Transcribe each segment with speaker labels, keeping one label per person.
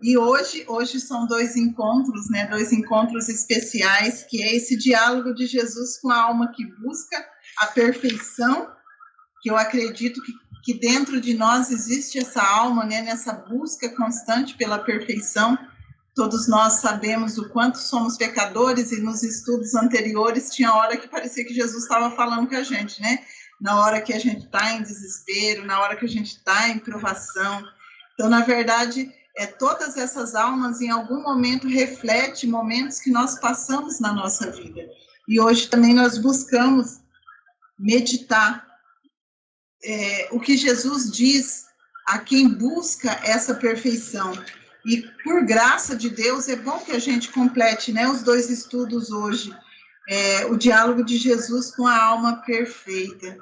Speaker 1: E hoje são dois encontros, né? Dois encontros especiais, que é esse diálogo de Jesus com a alma que busca a perfeição, que eu acredito que dentro de nós existe essa alma, né? Nessa busca constante pela perfeição. Todos nós sabemos o quanto somos pecadores, e nos estudos anteriores tinha hora que parecia que Jesus estava falando com a gente, né? Na hora que a gente está em desespero, na hora que a gente está em provação. Então, na verdade, todas essas almas, em algum momento, refletem momentos que nós passamos na nossa vida. E hoje também nós buscamos meditar o que Jesus diz a quem busca essa perfeição. E, por graça de Deus, é bom que a gente complete, né, os dois estudos hoje. O diálogo de Jesus com a alma perfeita,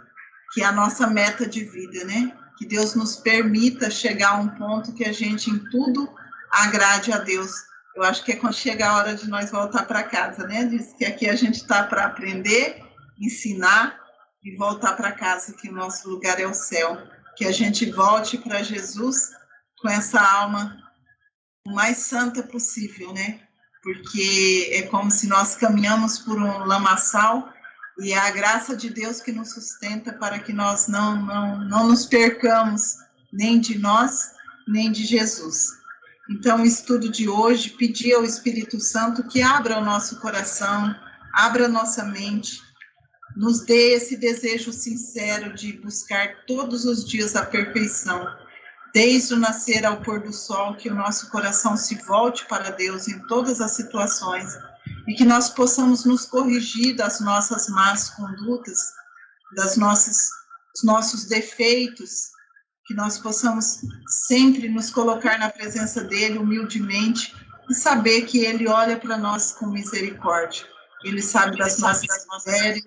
Speaker 1: que é a nossa meta de vida, né? Que Deus nos permita chegar a um ponto que a gente, em tudo, agrade a Deus. Eu acho que é quando chega a hora de nós voltar para casa, né? Diz que aqui a gente está para aprender, ensinar e voltar para casa, que o nosso lugar é o céu. Que a gente volte para Jesus com essa alma o mais santa possível, né? Porque é como se nós caminhamos por um lamaçal, e é a graça de Deus que nos sustenta para que nós não nos percamos, nem de nós, nem de Jesus. Então, o estudo de hoje, pedir ao Espírito Santo que abra o nosso coração, abra a nossa mente, nos dê esse desejo sincero de buscar todos os dias a perfeição, desde o nascer ao pôr do sol, que o nosso coração se volte para Deus em todas as situações, e que nós possamos nos corrigir das nossas más condutas, dos nossos defeitos, que nós possamos sempre nos colocar na presença dele humildemente e saber que ele olha para nós com misericórdia. Ele sabe das nossas misérias,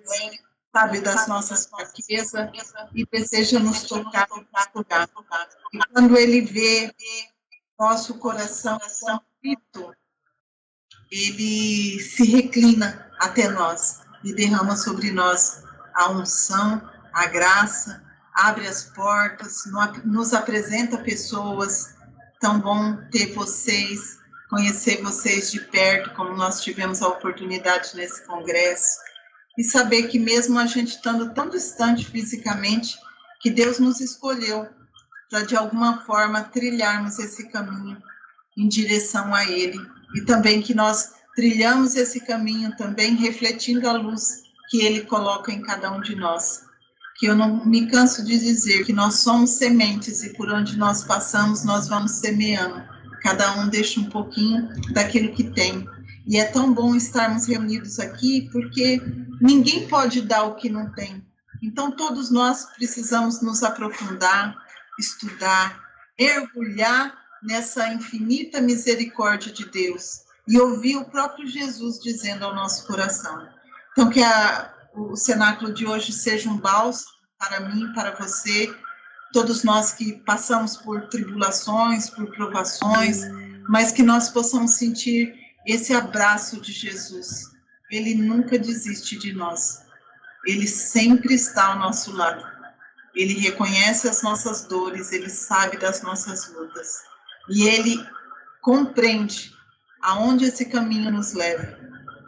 Speaker 1: sabe das nossas fraquezas e deseja nos tocar. E quando ele vê nosso coração conflito, ele se reclina até nós e derrama sobre nós a unção, a graça, abre as portas, nos apresenta pessoas. Tão bom ter vocês, conhecer vocês de perto, como nós tivemos a oportunidade nesse congresso, e saber que mesmo a gente estando tão distante fisicamente, que Deus nos escolheu para, de alguma forma, trilharmos esse caminho em direção a Ele, e também que nós trilhamos esse caminho também refletindo a luz que Ele coloca em cada um de nós. Que eu não me canso de dizer que nós somos sementes, e por onde nós passamos, nós vamos semeando. Cada um deixa um pouquinho daquilo que tem. E é tão bom estarmos reunidos aqui, porque ninguém pode dar o que não tem. Então, todos nós precisamos nos aprofundar, estudar, mergulhar nessa infinita misericórdia de Deus e ouvir o próprio Jesus dizendo ao nosso coração. Então, que o cenáculo de hoje seja um bálsamo para mim, para você, todos nós que passamos por tribulações, por provações, mas que nós possamos sentir esse abraço de Jesus. Ele nunca desiste de nós. Ele sempre está ao nosso lado. Ele reconhece as nossas dores, ele sabe das nossas lutas. E ele compreende aonde esse caminho nos leva.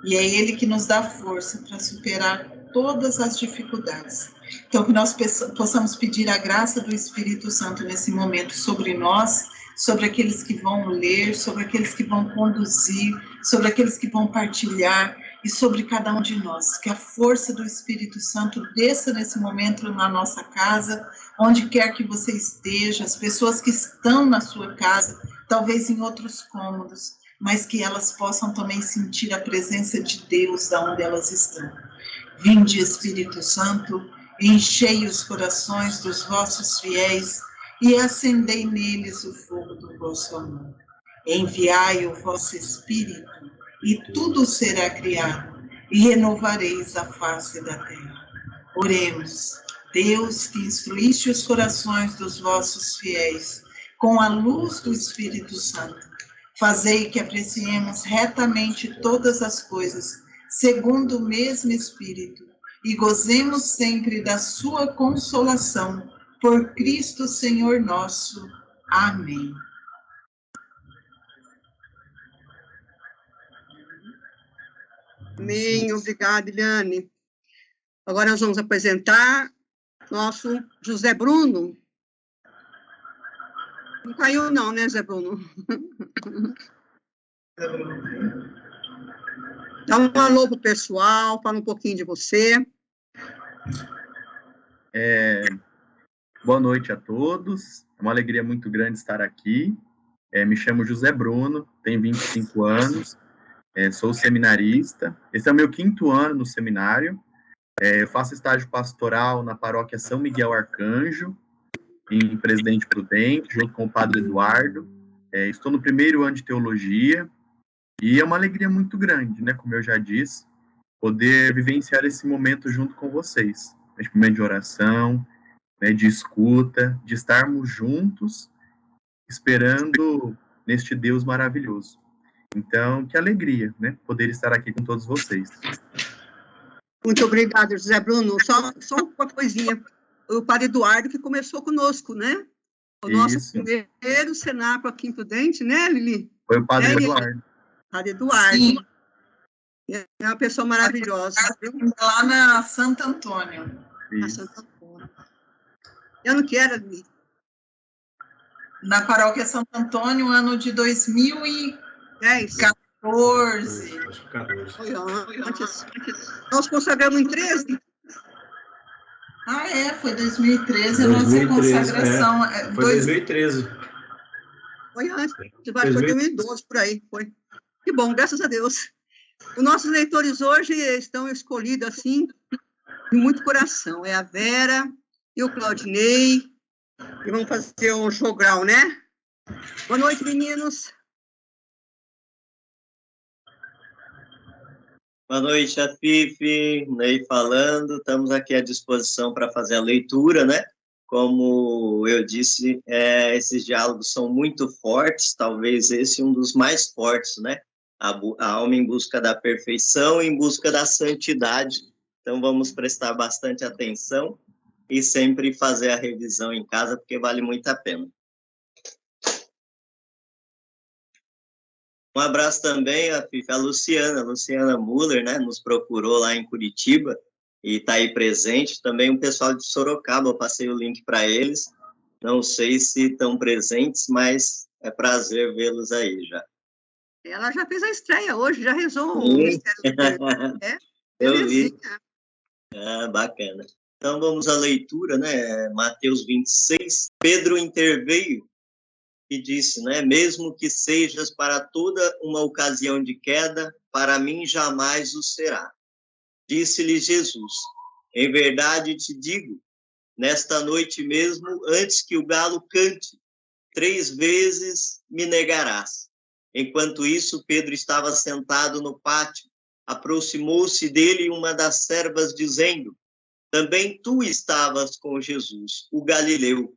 Speaker 1: E é ele que nos dá força para superar todas as dificuldades. Então, que nós possamos pedir a graça do Espírito Santo nesse momento sobre nós, sobre aqueles que vão ler, sobre aqueles que vão conduzir, sobre aqueles que vão partilhar, e sobre cada um de nós. Que a força do Espírito Santo desça nesse momento na nossa casa, onde quer que você esteja, as pessoas que estão na sua casa, talvez em outros cômodos, mas que elas possam também sentir a presença de Deus onde elas estão. Vinde, Espírito Santo, enchei os corações dos vossos fiéis e acendei neles o fogo do vosso amor. Enviai o vosso Espírito, e tudo será criado, e renovareis a face da terra. Oremos. Deus, que instruíste os corações dos vossos fiéis com a luz do Espírito Santo, fazei que apreciemos retamente todas as coisas, segundo o mesmo Espírito, e gozemos sempre da sua consolação, por Cristo Senhor nosso. Amém.
Speaker 2: Amém, obrigada, Eliane. Agora nós vamos apresentar nosso José Bruno. Não caiu não, né, José Bruno? Dá um alô pro pessoal, fala um pouquinho de você.
Speaker 3: Boa noite a todos, é uma alegria muito grande estar aqui. Me chamo José Bruno, tenho 25 anos, sou seminarista. Esse é o meu 5º ano no seminário. Eu faço estágio pastoral na paróquia São Miguel Arcanjo, em Presidente Prudente, junto com o Padre Eduardo. Estou no 1º ano de teologia e é uma alegria muito grande, né, como eu já disse, poder vivenciar esse momento junto com vocês. Esse momento de oração, né, de escuta, de estarmos juntos, esperando neste Deus maravilhoso. Então, que alegria, né, poder estar aqui com todos vocês.
Speaker 2: Muito obrigada, José Bruno. Só uma coisinha. O Padre Eduardo que começou conosco, né? O nosso primeiro cenáculo aqui em Prudente, né, Lili?
Speaker 3: Foi o Padre Eduardo.
Speaker 2: Padre Eduardo. Sim. É uma pessoa maravilhosa.
Speaker 1: Lá na Santo Antônio.
Speaker 2: Na Santo Antônio. Eu não quero, Lili.
Speaker 1: Na paróquia Santo Antônio, ano de 2014.
Speaker 2: Foi antes. Nós consagramos em 13.
Speaker 1: Foi 2013 a nossa consagração.
Speaker 4: Foi 2013.
Speaker 2: Foi antes, foi 2012, por aí. Foi. Que bom, graças a Deus. Os nossos leitores hoje estão escolhidos assim, de muito coração. É a Vera e o Claudinei. E vamos fazer um jogral, né? Boa noite, meninos.
Speaker 5: Boa noite, a Fifi, Ney falando. Estamos aqui à disposição para fazer a leitura, né? Como eu disse, esses diálogos são muito fortes, talvez esse um dos mais fortes, né? A alma em busca da perfeição, em busca da santidade. Então, vamos prestar bastante atenção e sempre fazer a revisão em casa, porque vale muito a pena. Um abraço também a Luciana Muller, né, nos procurou lá em Curitiba e está aí presente. Também o pessoal de Sorocaba, eu passei o link para eles. Não sei se estão presentes, mas é prazer vê-los aí já.
Speaker 2: Ela já fez a estreia hoje, já rezou o mistério do
Speaker 5: Eu vi. Bacana. Então vamos à leitura, né? Mateus 26. Pedro interveio e disse, né, mesmo que sejas para toda uma ocasião de queda, para mim jamais o será. Disse-lhe Jesus, em verdade te digo, nesta noite mesmo, antes que o galo cante, 3 vezes me negarás. Enquanto isso, Pedro estava sentado no pátio, aproximou-se dele uma das servas, dizendo, também tu estavas com Jesus, o Galileu.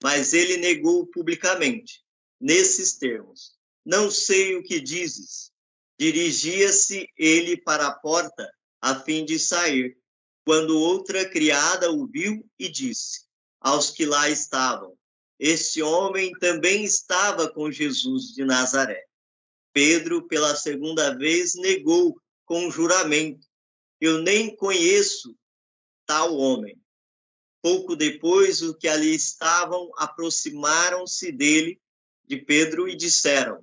Speaker 5: Mas ele negou publicamente, nesses termos, não sei o que dizes. Dirigia-se ele para a porta, a fim de sair, quando outra criada o viu e disse, aos que lá estavam, este homem também estava com Jesus de Nazaré. Pedro, pela segunda vez, negou com juramento, eu nem conheço tal homem. Pouco depois, os que ali estavam aproximaram-se dele, de Pedro, e disseram,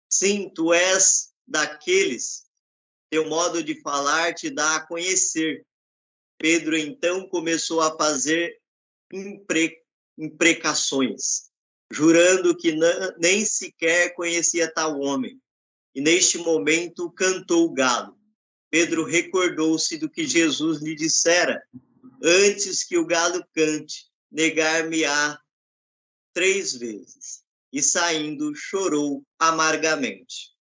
Speaker 5: sim, tu és daqueles, teu modo de falar te dá a conhecer. Pedro, então, começou a fazer imprecações, jurando que nem sequer conhecia tal homem. E neste momento cantou o galo. Pedro recordou-se do que Jesus lhe dissera, antes que o galo cante, negar-me-á 3 vezes. E saindo, chorou amargamente.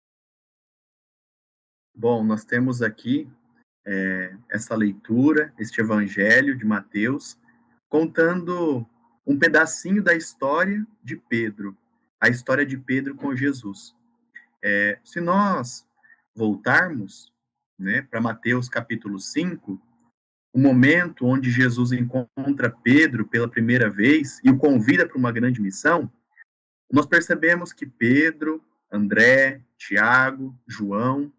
Speaker 3: Bom, nós temos aqui essa leitura, este evangelho de Mateus, contando um pedacinho da história de Pedro, a história de Pedro com Jesus. Se nós voltarmos, né, para Mateus capítulo 5, o momento onde Jesus encontra Pedro pela primeira vez e o convida para uma grande missão, nós percebemos que Pedro, André, Tiago, João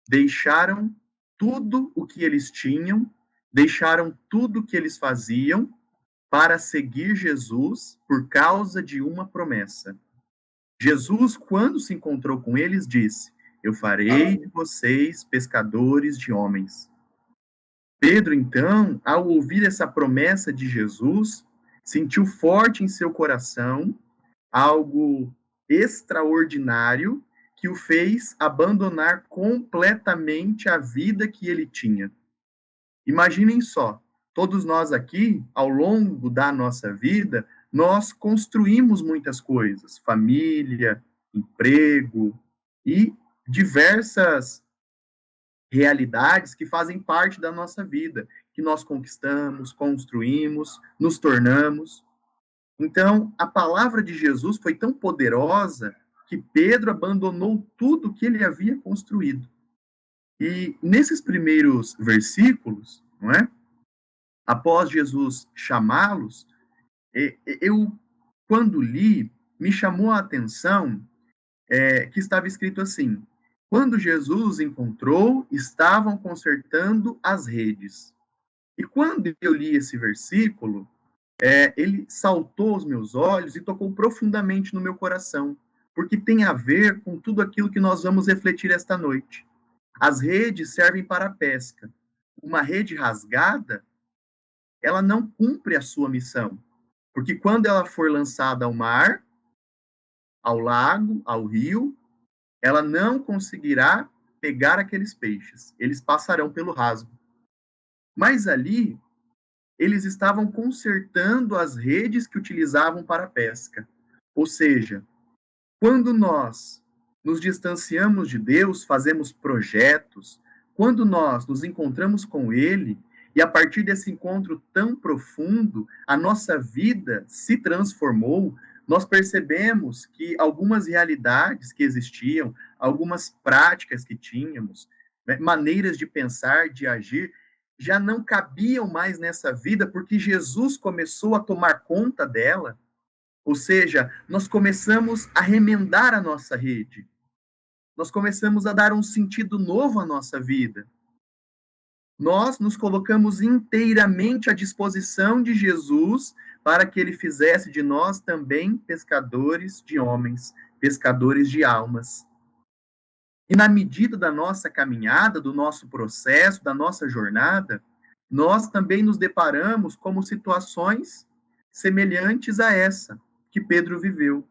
Speaker 3: deixaram tudo o que eles tinham, deixaram tudo o que eles faziam para seguir Jesus por causa de uma promessa. Jesus, quando se encontrou com eles, disse: eu farei de vocês pescadores de homens. Pedro, então, ao ouvir essa promessa de Jesus, sentiu forte em seu coração algo extraordinário que o fez abandonar completamente a vida que ele tinha. Imaginem só, todos nós aqui, ao longo da nossa vida, nós construímos muitas coisas, família, emprego e diversas realidades que fazem parte da nossa vida, que nós conquistamos, construímos, nos tornamos. Então, a palavra de Jesus foi tão poderosa que Pedro abandonou tudo que ele havia construído. E nesses primeiros versículos, não é? Após Jesus chamá-los, eu, quando li, me chamou a atenção que estava escrito assim: quando Jesus encontrou, estavam consertando as redes. E quando eu li esse versículo, ele saltou aos meus olhos e tocou profundamente no meu coração, porque tem a ver com tudo aquilo que nós vamos refletir esta noite. As redes servem para a pesca. Uma rede rasgada, ela não cumpre a sua missão, porque quando ela for lançada ao mar, ao lago, ao rio, ela não conseguirá pegar aqueles peixes. Eles passarão pelo rasgo. Mas ali, eles estavam consertando as redes que utilizavam para a pesca. Ou seja, quando nós nos distanciamos de Deus, fazemos projetos, quando nós nos encontramos com Ele, e a partir desse encontro tão profundo, a nossa vida se transformou, nós percebemos que algumas realidades que existiam, algumas práticas que tínhamos, né, maneiras de pensar, de agir, já não cabiam mais nessa vida, porque Jesus começou a tomar conta dela. Ou seja, nós começamos a remendar a nossa rede. Nós começamos a dar um sentido novo à nossa vida. Nós nos colocamos inteiramente à disposição de Jesus para que ele fizesse de nós também pescadores de homens, pescadores de almas. E na medida da nossa caminhada, do nosso processo, da nossa jornada, nós também nos deparamos com situações semelhantes a essa que Pedro viveu.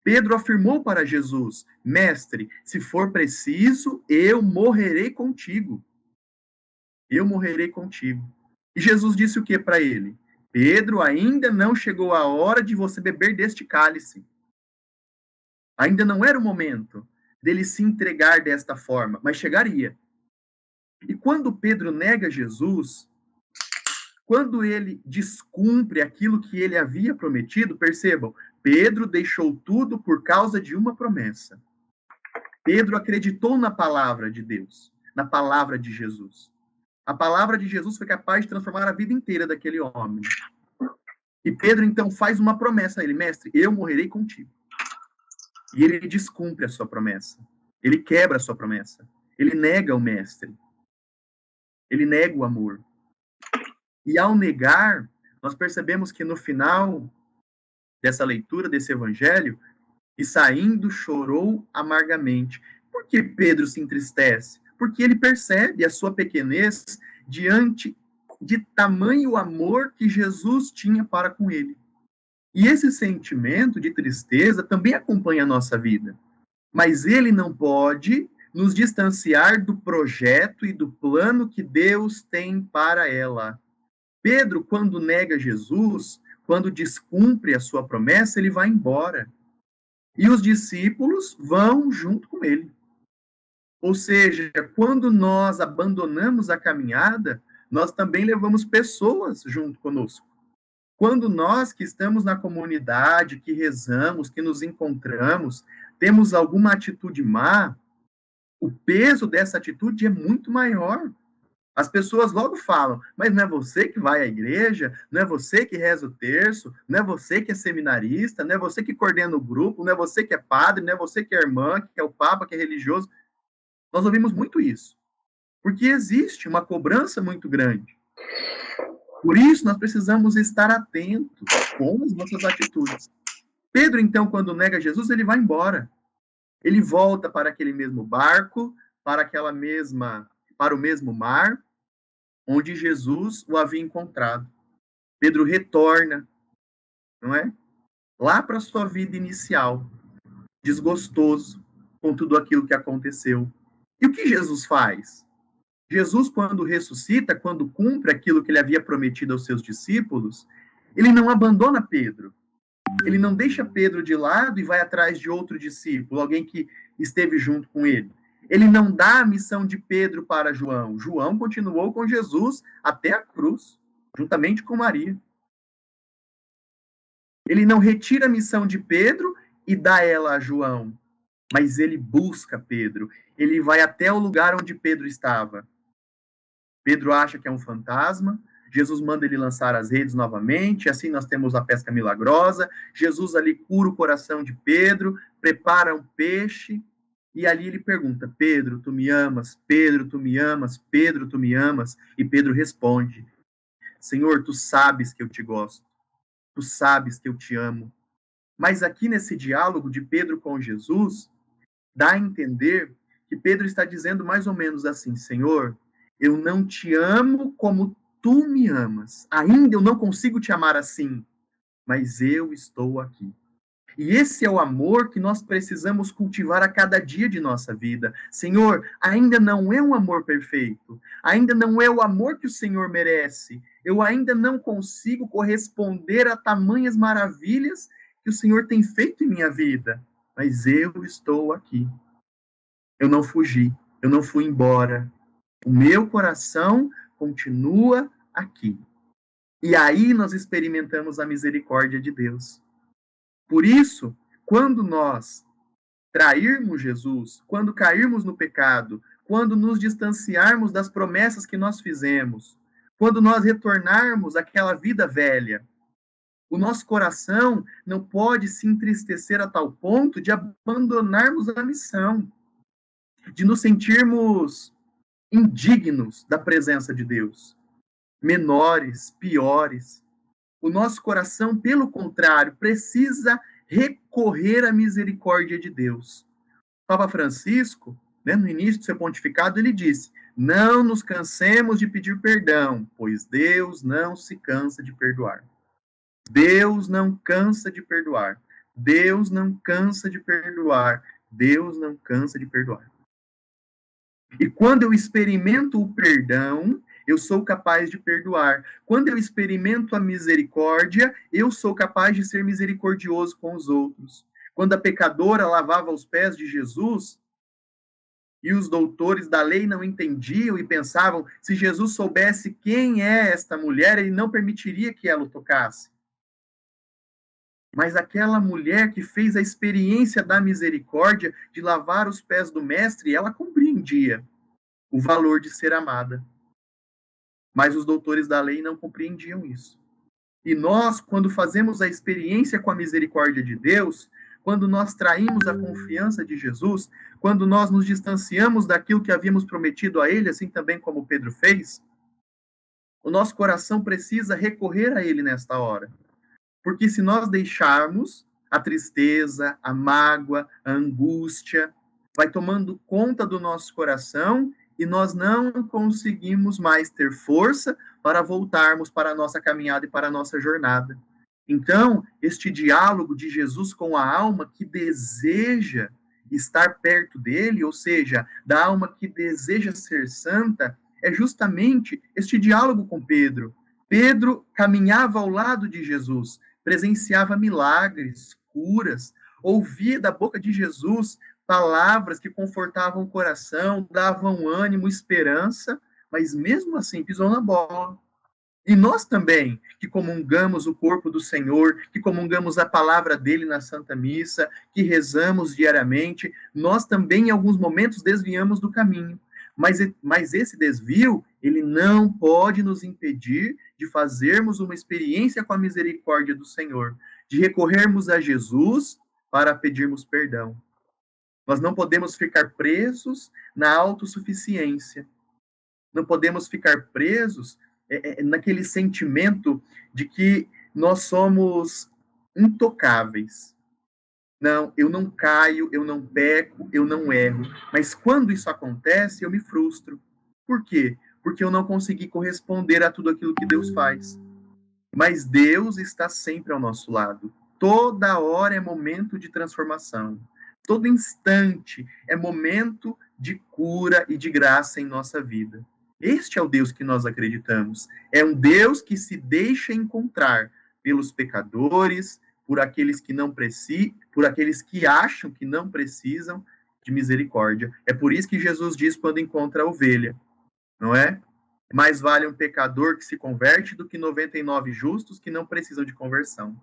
Speaker 3: Pedro afirmou para Jesus: mestre, se for preciso, eu morrerei contigo. Eu morrerei contigo. E Jesus disse o que para ele? Pedro, ainda não chegou a hora de você beber deste cálice. Ainda não era o momento dele se entregar desta forma, mas chegaria. E quando Pedro nega Jesus, quando ele descumpre aquilo que ele havia prometido, percebam, Pedro deixou tudo por causa de uma promessa. Pedro acreditou na palavra de Deus, na palavra de Jesus. A palavra de Jesus foi capaz de transformar a vida inteira daquele homem. E Pedro, então, faz uma promessa a ele: mestre, eu morrerei contigo. E ele descumpre a sua promessa. Ele quebra a sua promessa. Ele nega o mestre. Ele nega o amor. E ao negar, nós percebemos que no final dessa leitura, desse evangelho, e saindo chorou amargamente. Por que Pedro se entristece? Porque ele percebe a sua pequenez diante de tamanho amor que Jesus tinha para com ele. E esse sentimento de tristeza também acompanha a nossa vida. Mas ele não pode nos distanciar do projeto e do plano que Deus tem para ela. Pedro, quando nega Jesus, quando descumpre a sua promessa, ele vai embora. E os discípulos vão junto com ele. Ou seja, quando nós abandonamos a caminhada, nós também levamos pessoas junto conosco. Quando nós que estamos na comunidade, que rezamos, que nos encontramos, temos alguma atitude má, o peso dessa atitude é muito maior. As pessoas logo falam, mas não é você que vai à igreja, não é você que reza o terço, não é você que é seminarista, não é você que coordena o grupo, não é você que é padre, não é você que é irmã, que é o papa, que é religioso. Nós ouvimos muito isso. porque existe uma cobrança muito grande. Por isso, nós precisamos estar atentos com as nossas atitudes. Pedro, então, quando nega Jesus, ele vai embora. Ele volta para aquele mesmo barco, para o mesmo mar, onde Jesus o havia encontrado. Pedro retorna, não é? Lá para a sua vida inicial, desgostoso com tudo aquilo que aconteceu. E o que Jesus faz? Jesus, quando ressuscita, quando cumpre aquilo que ele havia prometido aos seus discípulos, ele não abandona Pedro. Ele não deixa Pedro de lado e vai atrás de outro discípulo, alguém que esteve junto com ele. Ele não dá a missão de Pedro para João. João continuou com Jesus até a cruz, juntamente com Maria. Ele não retira a missão de Pedro e dá ela a João, mas ele busca Pedro. Ele vai até o lugar onde Pedro estava. Pedro acha que é um fantasma. Jesus manda ele lançar as redes novamente, assim nós temos a pesca milagrosa. Jesus ali cura o coração de Pedro, prepara um peixe, e ali ele pergunta: Pedro, tu me amas? Pedro, tu me amas? Pedro, tu me amas? E Pedro responde: Senhor, tu sabes que eu te gosto, tu sabes que eu te amo. Mas aqui nesse diálogo de Pedro com Jesus, dá a entender que Pedro está dizendo mais ou menos assim: Senhor, eu não te amo como tu me amas. Ainda eu não consigo te amar assim, mas eu estou aqui. E esse é o amor que nós precisamos cultivar a cada dia de nossa vida. Senhor, ainda não é um amor perfeito. Ainda não é o amor que o Senhor merece. Eu ainda não consigo corresponder a tamanhas maravilhas que o Senhor tem feito em minha vida. Mas eu estou aqui. Eu não fugi. Eu não fui embora. O meu coração continua aqui. E aí nós experimentamos a misericórdia de Deus. Por isso, quando nós trairmos Jesus, quando cairmos no pecado, quando nos distanciarmos das promessas que nós fizemos, quando nós retornarmos àquela vida velha, o nosso coração não pode se entristecer a tal ponto de abandonarmos a missão, de nos sentirmos indignos da presença de Deus, menores, piores. O nosso coração, pelo contrário, precisa recorrer à misericórdia de Deus. Papa Francisco, no início do seu pontificado, ele disse: não nos cansemos de pedir perdão, pois Deus não se cansa de perdoar. Deus não cansa de perdoar. Deus não cansa de perdoar. Deus não cansa de perdoar. E quando eu experimento o perdão, eu sou capaz de perdoar. Quando eu experimento a misericórdia, eu sou capaz de ser misericordioso com os outros. Quando a pecadora lavava os pés de Jesus, e os doutores da lei não entendiam e pensavam: se Jesus soubesse quem é esta mulher, ele não permitiria que ela o tocasse. Mas aquela mulher que fez a experiência da misericórdia de lavar os pés do mestre, ela compreendia o valor de ser amada. Mas os doutores da lei não compreendiam isso. E nós, quando fazemos a experiência com a misericórdia de Deus, quando nós traímos a confiança de Jesus, quando nós nos distanciamos daquilo que havíamos prometido a Ele, assim também como Pedro fez, o nosso coração precisa recorrer a Ele nesta hora. Porque se nós deixarmos, a tristeza, a mágoa, a angústia vai tomando conta do nosso coração e nós não conseguimos mais ter força para voltarmos para a nossa caminhada e para a nossa jornada. Então, este diálogo de Jesus com a alma que deseja estar perto dele, ou seja, da alma que deseja ser santa, é justamente este diálogo com Pedro. Pedro caminhava ao lado de Jesus, presenciava milagres, curas, ouvia da boca de Jesus palavras que confortavam o coração, davam ânimo, esperança, mas mesmo assim pisou na bola. E nós também, que comungamos o corpo do Senhor, que comungamos a palavra dele na Santa Missa, que rezamos diariamente, nós também em alguns momentos desviamos do caminho. Mas esse desvio, ele não pode nos impedir de fazermos uma experiência com a misericórdia do Senhor, de recorrermos a Jesus para pedirmos perdão. Nós não podemos ficar presos na autossuficiência. Não podemos ficar presos naquele sentimento de que nós somos intocáveis. Não, eu não caio, eu não peco, eu não erro. Mas quando isso acontece, eu me frustro. Por quê? Porque eu não consegui corresponder a tudo aquilo que Deus faz. Mas Deus está sempre ao nosso lado. Toda hora é momento de transformação. Todo instante é momento de cura e de graça em nossa vida. Este é o Deus que nós acreditamos. É um Deus que se deixa encontrar pelos pecadores, por aqueles que não precisam, por aqueles que acham que não precisam de misericórdia. É por isso que Jesus diz quando encontra a ovelha, não é? Mais vale um pecador que se converte do que 99 justos que não precisam de conversão.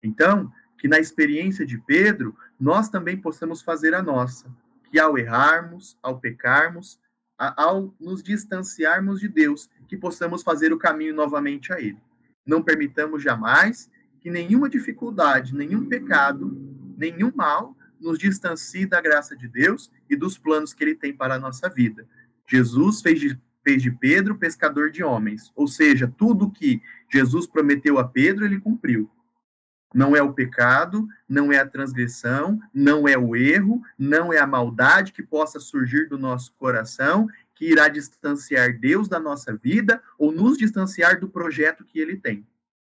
Speaker 3: Então, que na experiência de Pedro, nós também possamos fazer a nossa, que ao errarmos, ao pecarmos, ao nos distanciarmos de Deus, que possamos fazer o caminho novamente a Ele. Não permitamos jamais que nenhuma dificuldade, nenhum pecado, nenhum mal nos distancie da graça de Deus e dos planos que Ele tem para a nossa vida. Jesus fez de Pedro pescador de homens, ou seja, tudo que Jesus prometeu a Pedro, Ele cumpriu. Não é o pecado, não é a transgressão, não é o erro, não é a maldade que possa surgir do nosso coração, que irá distanciar Deus da nossa vida ou nos distanciar do projeto que Ele tem.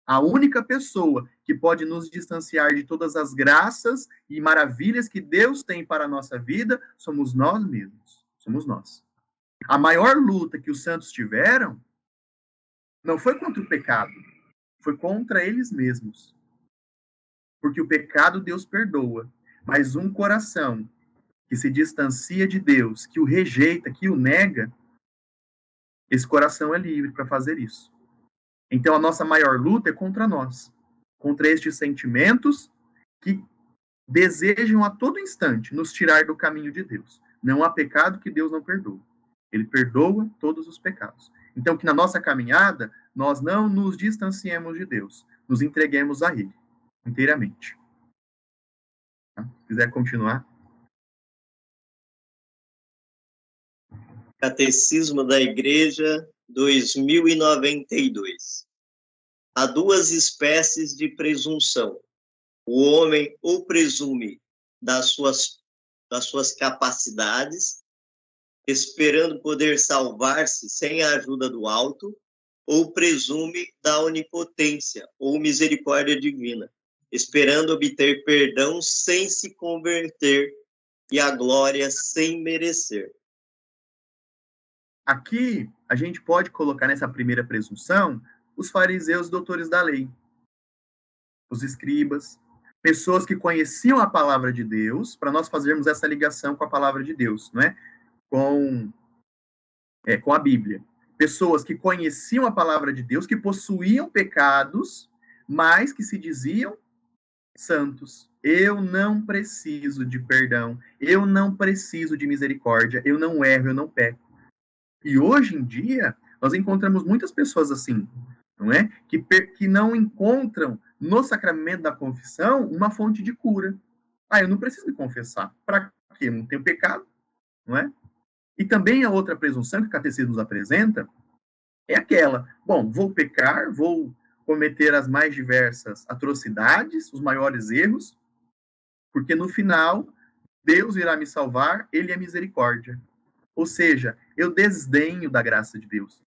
Speaker 3: A única pessoa que pode nos distanciar de todas as graças e maravilhas que Deus tem para a nossa vida somos nós mesmos. Somos nós. A maior luta que os santos tiveram não foi contra o pecado, foi contra eles mesmos. Porque o pecado Deus perdoa, mas um coração que se distancia de Deus, que o rejeita, que o nega, esse coração é livre para fazer isso. Então, a nossa maior luta é contra nós, contra estes sentimentos que desejam a todo instante nos tirar do caminho de Deus. Não há pecado que Deus não perdoa. Ele perdoa todos os pecados. Então, que na nossa caminhada, nós não nos distanciemos de Deus, nos entreguemos a Ele, inteiramente. Se quiser continuar.
Speaker 5: Catecismo da Igreja, 2092. Há duas espécies de presunção. O homem ou presume das suas capacidades, esperando poder salvar-se sem a ajuda do alto, ou presume da onipotência ou misericórdia divina, esperando obter perdão sem se converter e a glória sem merecer.
Speaker 3: Aqui, a gente pode colocar nessa primeira presunção os fariseus doutores da lei, os escribas, pessoas que conheciam a palavra de Deus, para nós fazermos essa ligação com a palavra de Deus, não é? Com a Bíblia. Pessoas que conheciam a palavra de Deus, que possuíam pecados, mas que se diziam santos. Eu não preciso de perdão, eu não preciso de misericórdia, eu não erro, eu não peco. E hoje em dia, nós encontramos muitas pessoas assim, não é? Que não encontram no sacramento da confissão uma fonte de cura. Eu não preciso me confessar. Para quê? Não tenho pecado, não é? E também a outra presunção que o Catecismo nos apresenta é aquela, vou pecar, vou cometer as mais diversas atrocidades, os maiores erros, porque no final, Deus irá me salvar, Ele é misericórdia. Ou seja, eu desdenho da graça de Deus,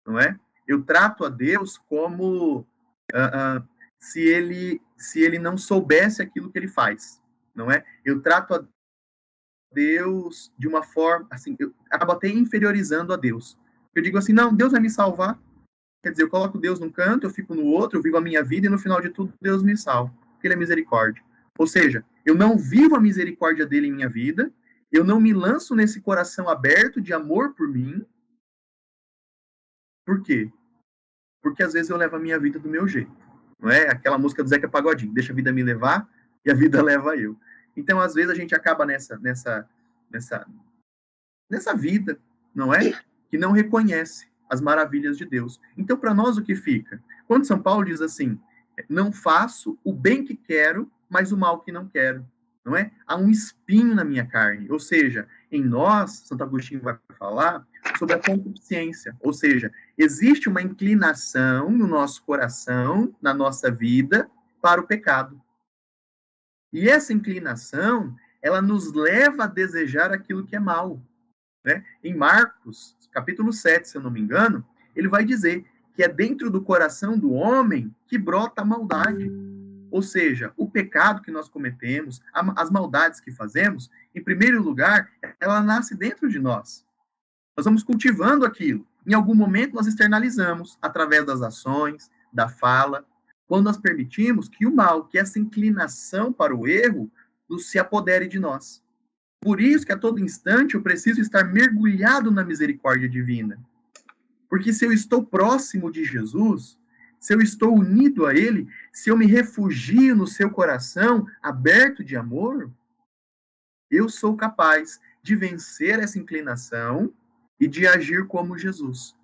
Speaker 3: não é? Eu trato a Deus como se ele não soubesse aquilo que Ele faz, não é? Eu trato a Deus de uma forma, assim, eu acabo até inferiorizando a Deus. Eu digo assim, não, Deus vai me salvar. Quer dizer, eu coloco Deus num canto, eu fico no outro, eu vivo a minha vida e no final de tudo Deus me salva, porque Ele é misericórdia. Ou seja, eu não vivo a misericórdia dele em minha vida, eu não me lanço nesse coração aberto de amor por mim. Por quê? Porque às vezes eu levo a minha vida do meu jeito. Não é? Aquela música do Zeca Pagodinho, deixa a vida me levar e a vida leva eu. Então, às vezes, a gente acaba nessa vida, não é? Que não reconhece as maravilhas de Deus. Então, para nós, o que fica? Quando São Paulo diz assim, não faço o bem que quero, mas o mal que não quero. Não é? Há um espinho na minha carne. Ou seja, em nós, Santo Agostinho vai falar, sobre a concupiscência, ou seja, existe uma inclinação no nosso coração, na nossa vida, para o pecado. E essa inclinação, ela nos leva a desejar aquilo que é mal. Né? Em Marcos, capítulo 7, se eu não me engano, ele vai dizer que é dentro do coração do homem que brota a maldade. Ou seja, o pecado que nós cometemos, as maldades que fazemos, em primeiro lugar, ela nasce dentro de nós. Nós vamos cultivando aquilo. Em algum momento, nós externalizamos, através das ações, da fala, quando nós permitimos que o mal, que essa inclinação para o erro, se apodere de nós. Por isso que a todo instante eu preciso estar mergulhado na misericórdia divina. Porque se eu estou próximo de Jesus, se eu estou unido a Ele, se eu me refugio no seu coração aberto de amor, eu sou capaz de vencer essa inclinação e de agir como Jesus.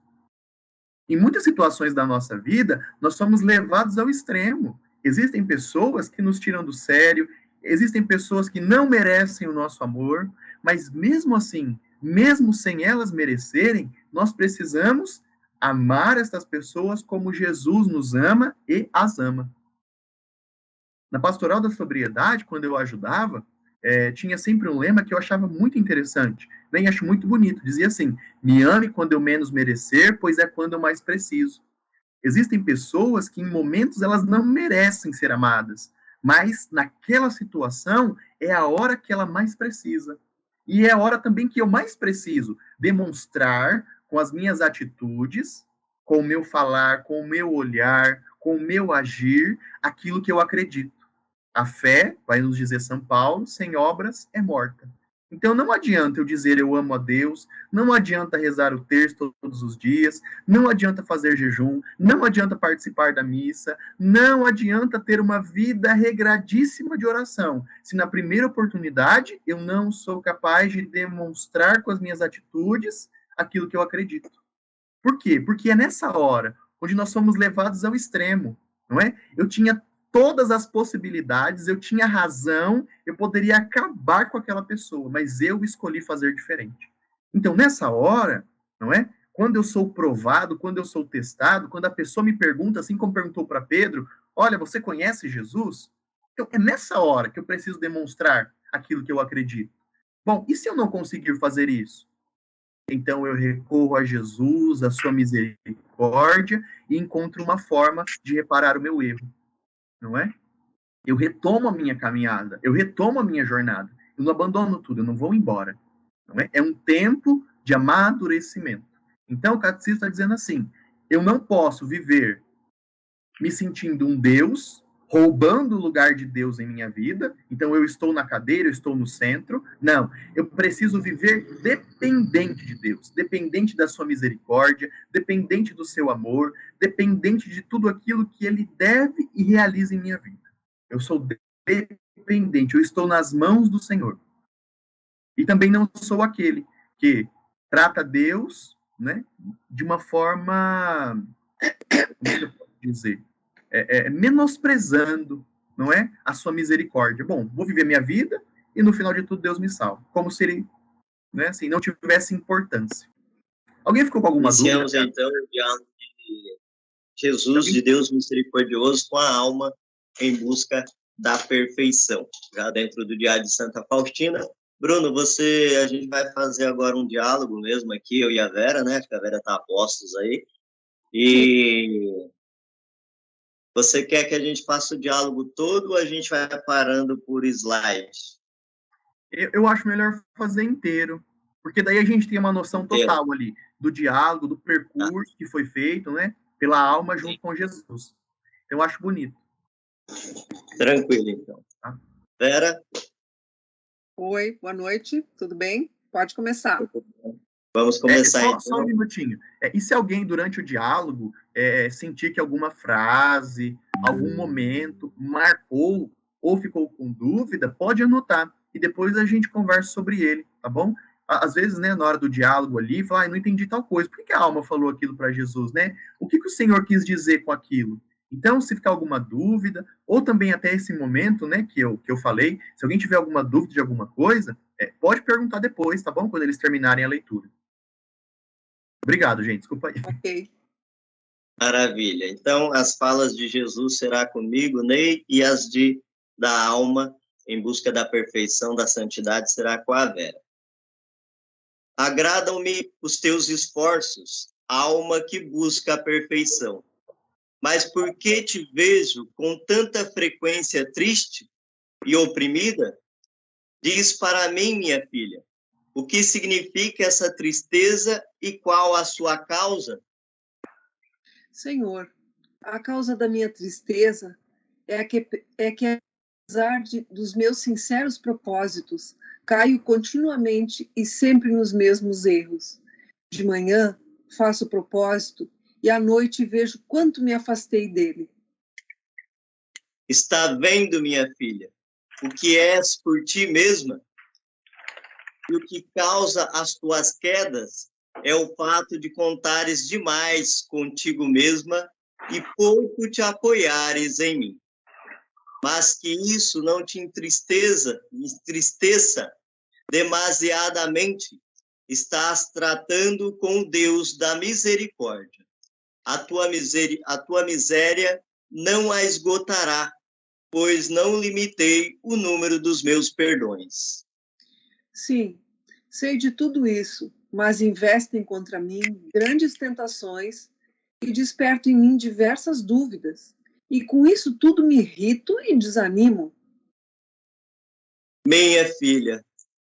Speaker 3: Em muitas situações da nossa vida, nós somos levados ao extremo. Existem pessoas que nos tiram do sério, existem pessoas que não merecem o nosso amor, mas mesmo assim, mesmo sem elas merecerem, nós precisamos amar estas pessoas como Jesus nos ama e as ama. Na Pastoral da Sobriedade, quando eu ajudava, tinha sempre um lema que eu achava muito interessante, nem acho muito bonito. Dizia assim: me ame quando eu menos merecer, pois é quando eu mais preciso. Existem pessoas que em momentos elas não merecem ser amadas, mas naquela situação é a hora que ela mais precisa. E é a hora também que eu mais preciso demonstrar com as minhas atitudes, com o meu falar, com o meu olhar, com o meu agir, aquilo que eu acredito. A fé, vai nos dizer São Paulo, sem obras é morta. Então não adianta eu dizer eu amo a Deus, não adianta rezar o terço todos os dias, não adianta fazer jejum, não adianta participar da missa, não adianta ter uma vida regradíssima de oração, se na primeira oportunidade eu não sou capaz de demonstrar com as minhas atitudes aquilo que eu acredito. Por quê? Porque é nessa hora onde nós somos levados ao extremo, não é? Eu tinha todas as possibilidades, eu tinha razão, eu poderia acabar com aquela pessoa, mas eu escolhi fazer diferente. Então, nessa hora, não é? Quando eu sou provado, quando eu sou testado, quando a pessoa me pergunta, assim como perguntou para Pedro, olha, você conhece Jesus? Então, é nessa hora que eu preciso demonstrar aquilo que eu acredito. Bom, e se eu não conseguir fazer isso? Então, eu recorro a Jesus, a sua misericórdia, e encontro uma forma de reparar o meu erro. Não é? Eu retomo a minha caminhada, eu retomo a minha jornada, eu não abandono tudo, eu não vou embora. Não é? É um tempo de amadurecimento. Então, o catecismo está dizendo assim, eu não posso viver me sentindo um Deus, roubando o lugar de Deus em minha vida, então eu estou na cadeira, eu estou no centro. Não, eu preciso viver dependente de Deus, dependente da sua misericórdia, dependente do seu amor, dependente de tudo aquilo que Ele deve e realiza em minha vida. Eu sou dependente, eu estou nas mãos do Senhor. E também não sou aquele que trata Deus, né, de uma forma, como eu posso dizer, menosprezando, não é, a sua misericórdia. Bom, vou viver minha vida e no final de tudo Deus me salva. Como se ele, né, assim, não tivesse importância. Alguém ficou com alguma dúvida?
Speaker 5: Iniciamos então o diálogo de Jesus, de Deus misericordioso, com a alma em busca da perfeição. Já dentro do Diário de Santa Faustina. Bruno, a gente vai fazer agora um diálogo mesmo aqui, eu e a Vera, né? Acho que a Vera está a postos aí. E você quer que a gente faça o diálogo todo ou a gente vai parando por slides?
Speaker 3: Eu acho melhor fazer inteiro, porque daí a gente tem uma noção total ali do diálogo, do percurso que foi feito, né, pela alma junto com Jesus. Então, eu acho bonito.
Speaker 5: Tranquilo, então. Tá? Vera?
Speaker 4: Oi, boa noite, tudo bem? Pode começar.
Speaker 5: Vamos começar, então.
Speaker 3: Só um minutinho. E se alguém, durante o diálogo, sentir que alguma frase, algum momento marcou ou ficou com dúvida, pode anotar. E depois a gente conversa sobre ele, tá bom? Às vezes, né, na hora do diálogo ali, fala, não entendi tal coisa. Por que a alma falou aquilo para Jesus, né? O que o Senhor quis dizer com aquilo? Então, se ficar alguma dúvida, ou também até esse momento, né, que eu falei, se alguém tiver alguma dúvida de alguma coisa, pode perguntar depois, tá bom? Quando eles terminarem a leitura. Obrigado, gente. Desculpa aí.
Speaker 4: Ok.
Speaker 5: Maravilha. Então, as falas de Jesus será comigo, Ney, e as da alma, em busca da perfeição, da santidade, será com a Vera. Agradam-me os teus esforços, alma que busca a perfeição. Mas por que te vejo com tanta frequência triste e oprimida? Diz para mim, minha filha, o que significa essa tristeza e qual a sua causa?
Speaker 4: Senhor, a causa da minha tristeza é que apesar dos meus sinceros propósitos, caio continuamente e sempre nos mesmos erros. De manhã, faço o propósito e à noite vejo quanto me afastei dele.
Speaker 5: Está vendo, minha filha, o que és por ti mesma? E o que causa as tuas quedas é o fato de contares demais contigo mesma e pouco te apoiares em mim. Mas que isso não te entristeça demasiadamente. Estás tratando com o Deus da misericórdia. A tua miséria não a esgotará, pois não limitei o número dos meus perdões.
Speaker 4: Sim, sei de tudo isso, mas investem contra mim grandes tentações e desperto em mim diversas dúvidas. E com isso tudo me irrito e desanimo.
Speaker 5: Minha filha,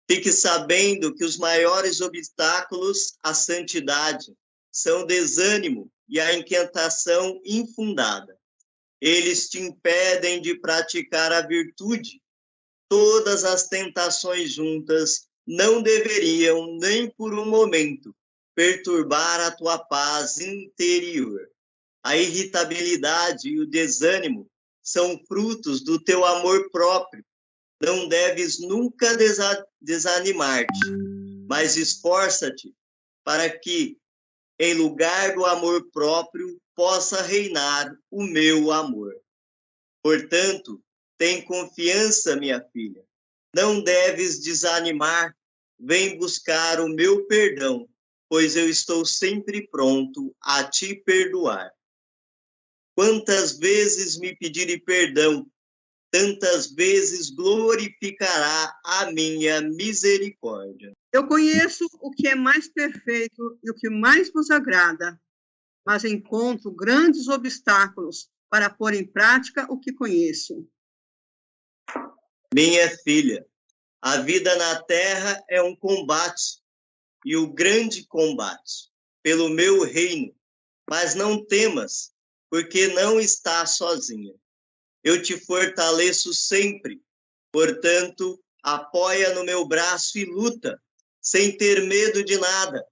Speaker 5: fique sabendo que os maiores obstáculos à santidade são o desânimo e a inquietação infundada. Eles te impedem de praticar a virtude. Todas as tentações juntas não deveriam, nem por um momento, perturbar a tua paz interior. A irritabilidade e o desânimo são frutos do teu amor próprio. Não deves nunca desanimar-te, mas esforça-te para que, em lugar do amor próprio, possa reinar o meu amor. Portanto, tem confiança, minha filha. Não deves desanimar. Vem buscar o meu perdão, pois eu estou sempre pronto a te perdoar. Quantas vezes me pedirem perdão, tantas vezes glorificará a minha misericórdia.
Speaker 2: Eu conheço o que é mais perfeito e o que mais vos agrada, mas encontro grandes obstáculos para pôr em prática o que conheço.
Speaker 5: Minha filha, a vida na terra é um combate, e o grande combate, pelo meu reino. Mas não temas, porque não estás sozinha. Eu te fortaleço sempre, portanto, apoia no meu braço e luta, sem ter medo de nada.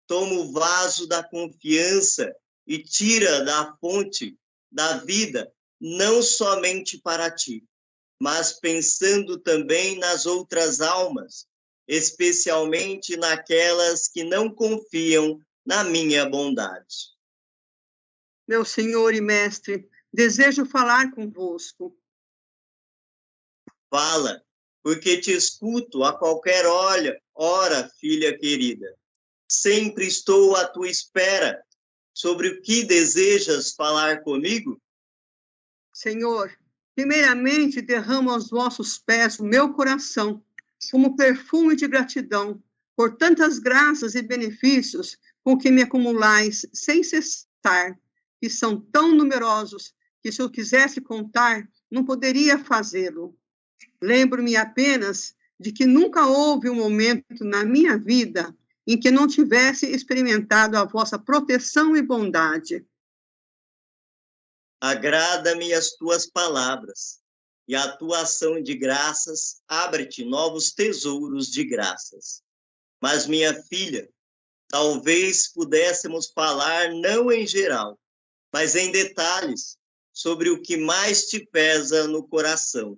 Speaker 5: Toma o vaso da confiança e tira da fonte da vida, não somente para ti, mas pensando também nas outras almas, especialmente naquelas que não confiam na minha bondade.
Speaker 2: Meu Senhor e Mestre, desejo falar convosco.
Speaker 5: Fala, porque te escuto a qualquer hora, filha querida. Sempre estou à tua espera. Sobre o que desejas falar comigo?
Speaker 2: Senhor, primeiramente derramo aos vossos pés o meu coração, como perfume de gratidão, por tantas graças e benefícios com que me acumulais sem cessar, que são tão numerosos que, se eu quisesse contar, não poderia fazê-lo. Lembro-me apenas de que nunca houve um momento na minha vida em que não tivesse experimentado a vossa proteção e bondade.
Speaker 5: Agrada-me as tuas palavras, e a tua ação de graças abre-te novos tesouros de graças. Mas, minha filha, talvez pudéssemos falar não em geral, mas em detalhes, sobre o que mais te pesa no coração.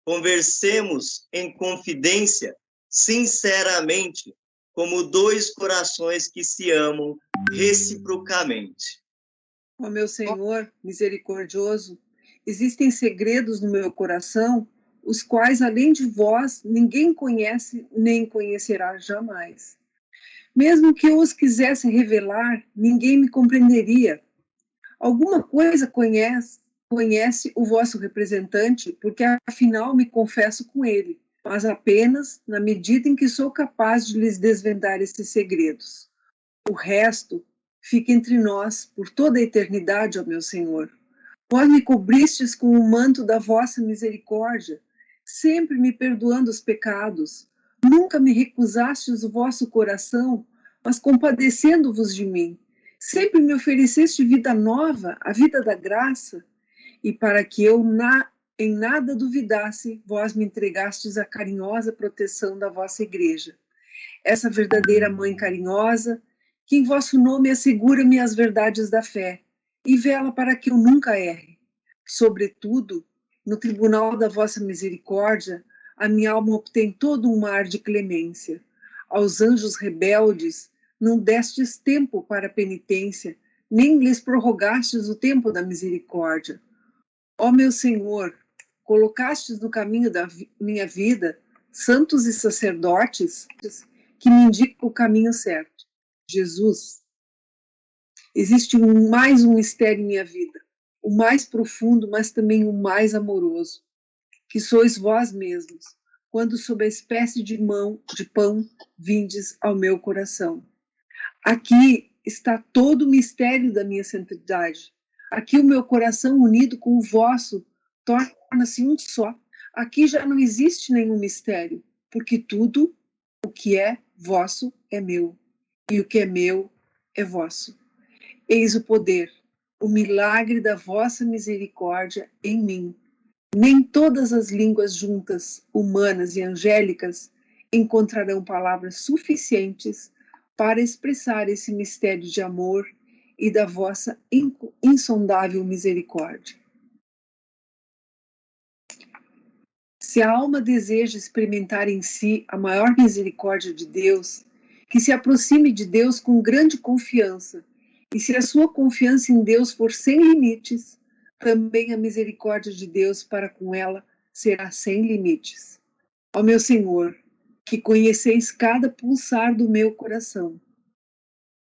Speaker 5: Conversemos em confidência, sinceramente, como dois corações que se amam reciprocamente.
Speaker 4: Ó meu Senhor misericordioso, existem segredos no meu coração, os quais, além de vós, ninguém conhece nem conhecerá jamais. Mesmo que eu os quisesse revelar, ninguém me compreenderia. Alguma coisa conhece o vosso representante, porque afinal me confesso com ele, mas apenas na medida em que sou capaz de lhes desvendar esses segredos. O resto fica entre nós por toda a eternidade, ó meu Senhor. Vós me cobristes com o manto da vossa misericórdia, sempre me perdoando os pecados. Nunca me recusastes o vosso coração, mas compadecendo-vos de mim. Sempre me ofereceste vida nova, a vida da graça, e para que eu em nada duvidasse, vós me entregastes a carinhosa proteção da vossa igreja. Essa verdadeira mãe carinhosa, que em vosso nome assegura-me as verdades da fé, e vela para que eu nunca erre. Sobretudo, no tribunal da vossa misericórdia, a minha alma obtém todo um mar de clemência. Aos anjos rebeldes, não destes tempo para penitência, nem lhes prorrogastes o tempo da misericórdia. Ó meu Senhor, colocastes no caminho da minha vida santos e sacerdotes que me indicam o caminho certo. Jesus, existe mais um mistério em minha vida, o mais profundo, mas também o mais amoroso, que sois vós mesmos, quando sob a espécie de pão vindes ao meu coração. Aqui está todo o mistério da minha santidade. Aqui o meu coração unido com o vosso torna-se um só. Aqui já não existe nenhum mistério, porque tudo o que é vosso é meu, e o que é meu é vosso. Eis o poder, o milagre da vossa misericórdia em mim. Nem todas as línguas juntas, humanas e angélicas, encontrarão palavras suficientes para expressar esse mistério de amor e da vossa insondável misericórdia. Se a alma deseja experimentar em si a maior misericórdia de Deus, que se aproxime de Deus com grande confiança, e se a sua confiança em Deus for sem limites, também a misericórdia de Deus para com ela será sem limites. Ó meu Senhor, que conheceis cada pulsar do meu coração,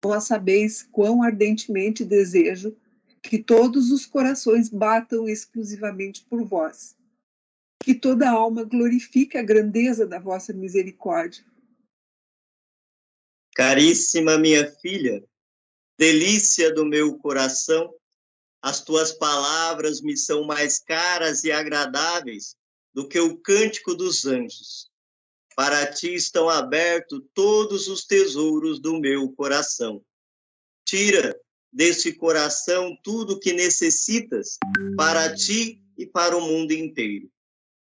Speaker 4: vós sabeis quão ardentemente desejo que todos os corações batam exclusivamente por vós. Que toda alma glorifique a grandeza da vossa misericórdia.
Speaker 5: Caríssima minha filha, delícia do meu coração, as tuas palavras me são mais caras e agradáveis do que o cântico dos anjos. Para ti estão abertos todos os tesouros do meu coração. Tira deste coração tudo o que necessitas para ti e para o mundo inteiro.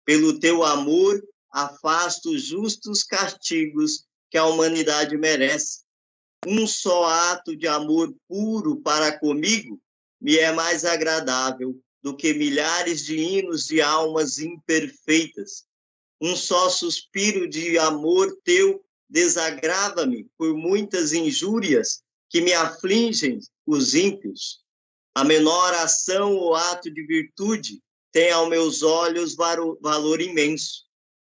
Speaker 5: Pelo teu amor, afasta os justos castigos que a humanidade merece. Um só ato de amor puro para comigo me é mais agradável do que milhares de hinos de almas imperfeitas. Um só suspiro de amor teu desagrava-me por muitas injúrias que me afligem os ímpios. A menor ação ou ato de virtude tem aos meus olhos valor imenso,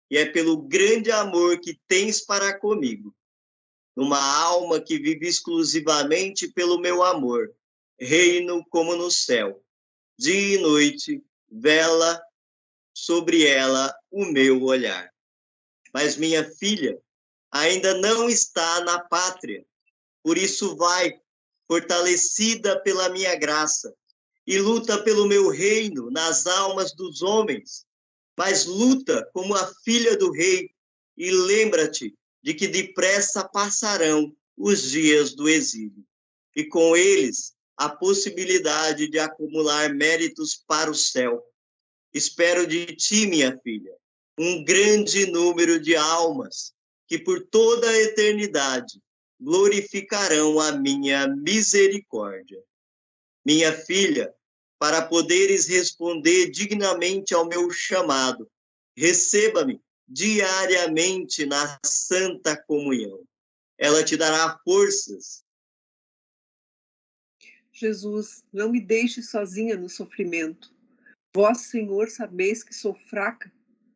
Speaker 5: e é pelo grande amor que tens para comigo. Numa alma que vive exclusivamente pelo meu amor, reino como no céu. Dia e noite, vela sobre ela o meu olhar. Mas minha filha ainda não está na pátria, por isso vai, fortalecida pela minha graça, e luta pelo meu reino nas almas dos homens, mas luta como a filha do rei, e lembra-te de que depressa passarão os dias do exílio, e com eles a possibilidade de acumular méritos para o céu. Espero de ti, minha filha, um grande número de almas que por toda a eternidade glorificarão a minha misericórdia. Minha filha, para poderes responder dignamente ao meu chamado, receba-me diariamente na santa comunhão. Ela te dará forças.
Speaker 4: Jesus, não me deixe sozinha no sofrimento. Vós, Senhor, sabeis que sou fraca,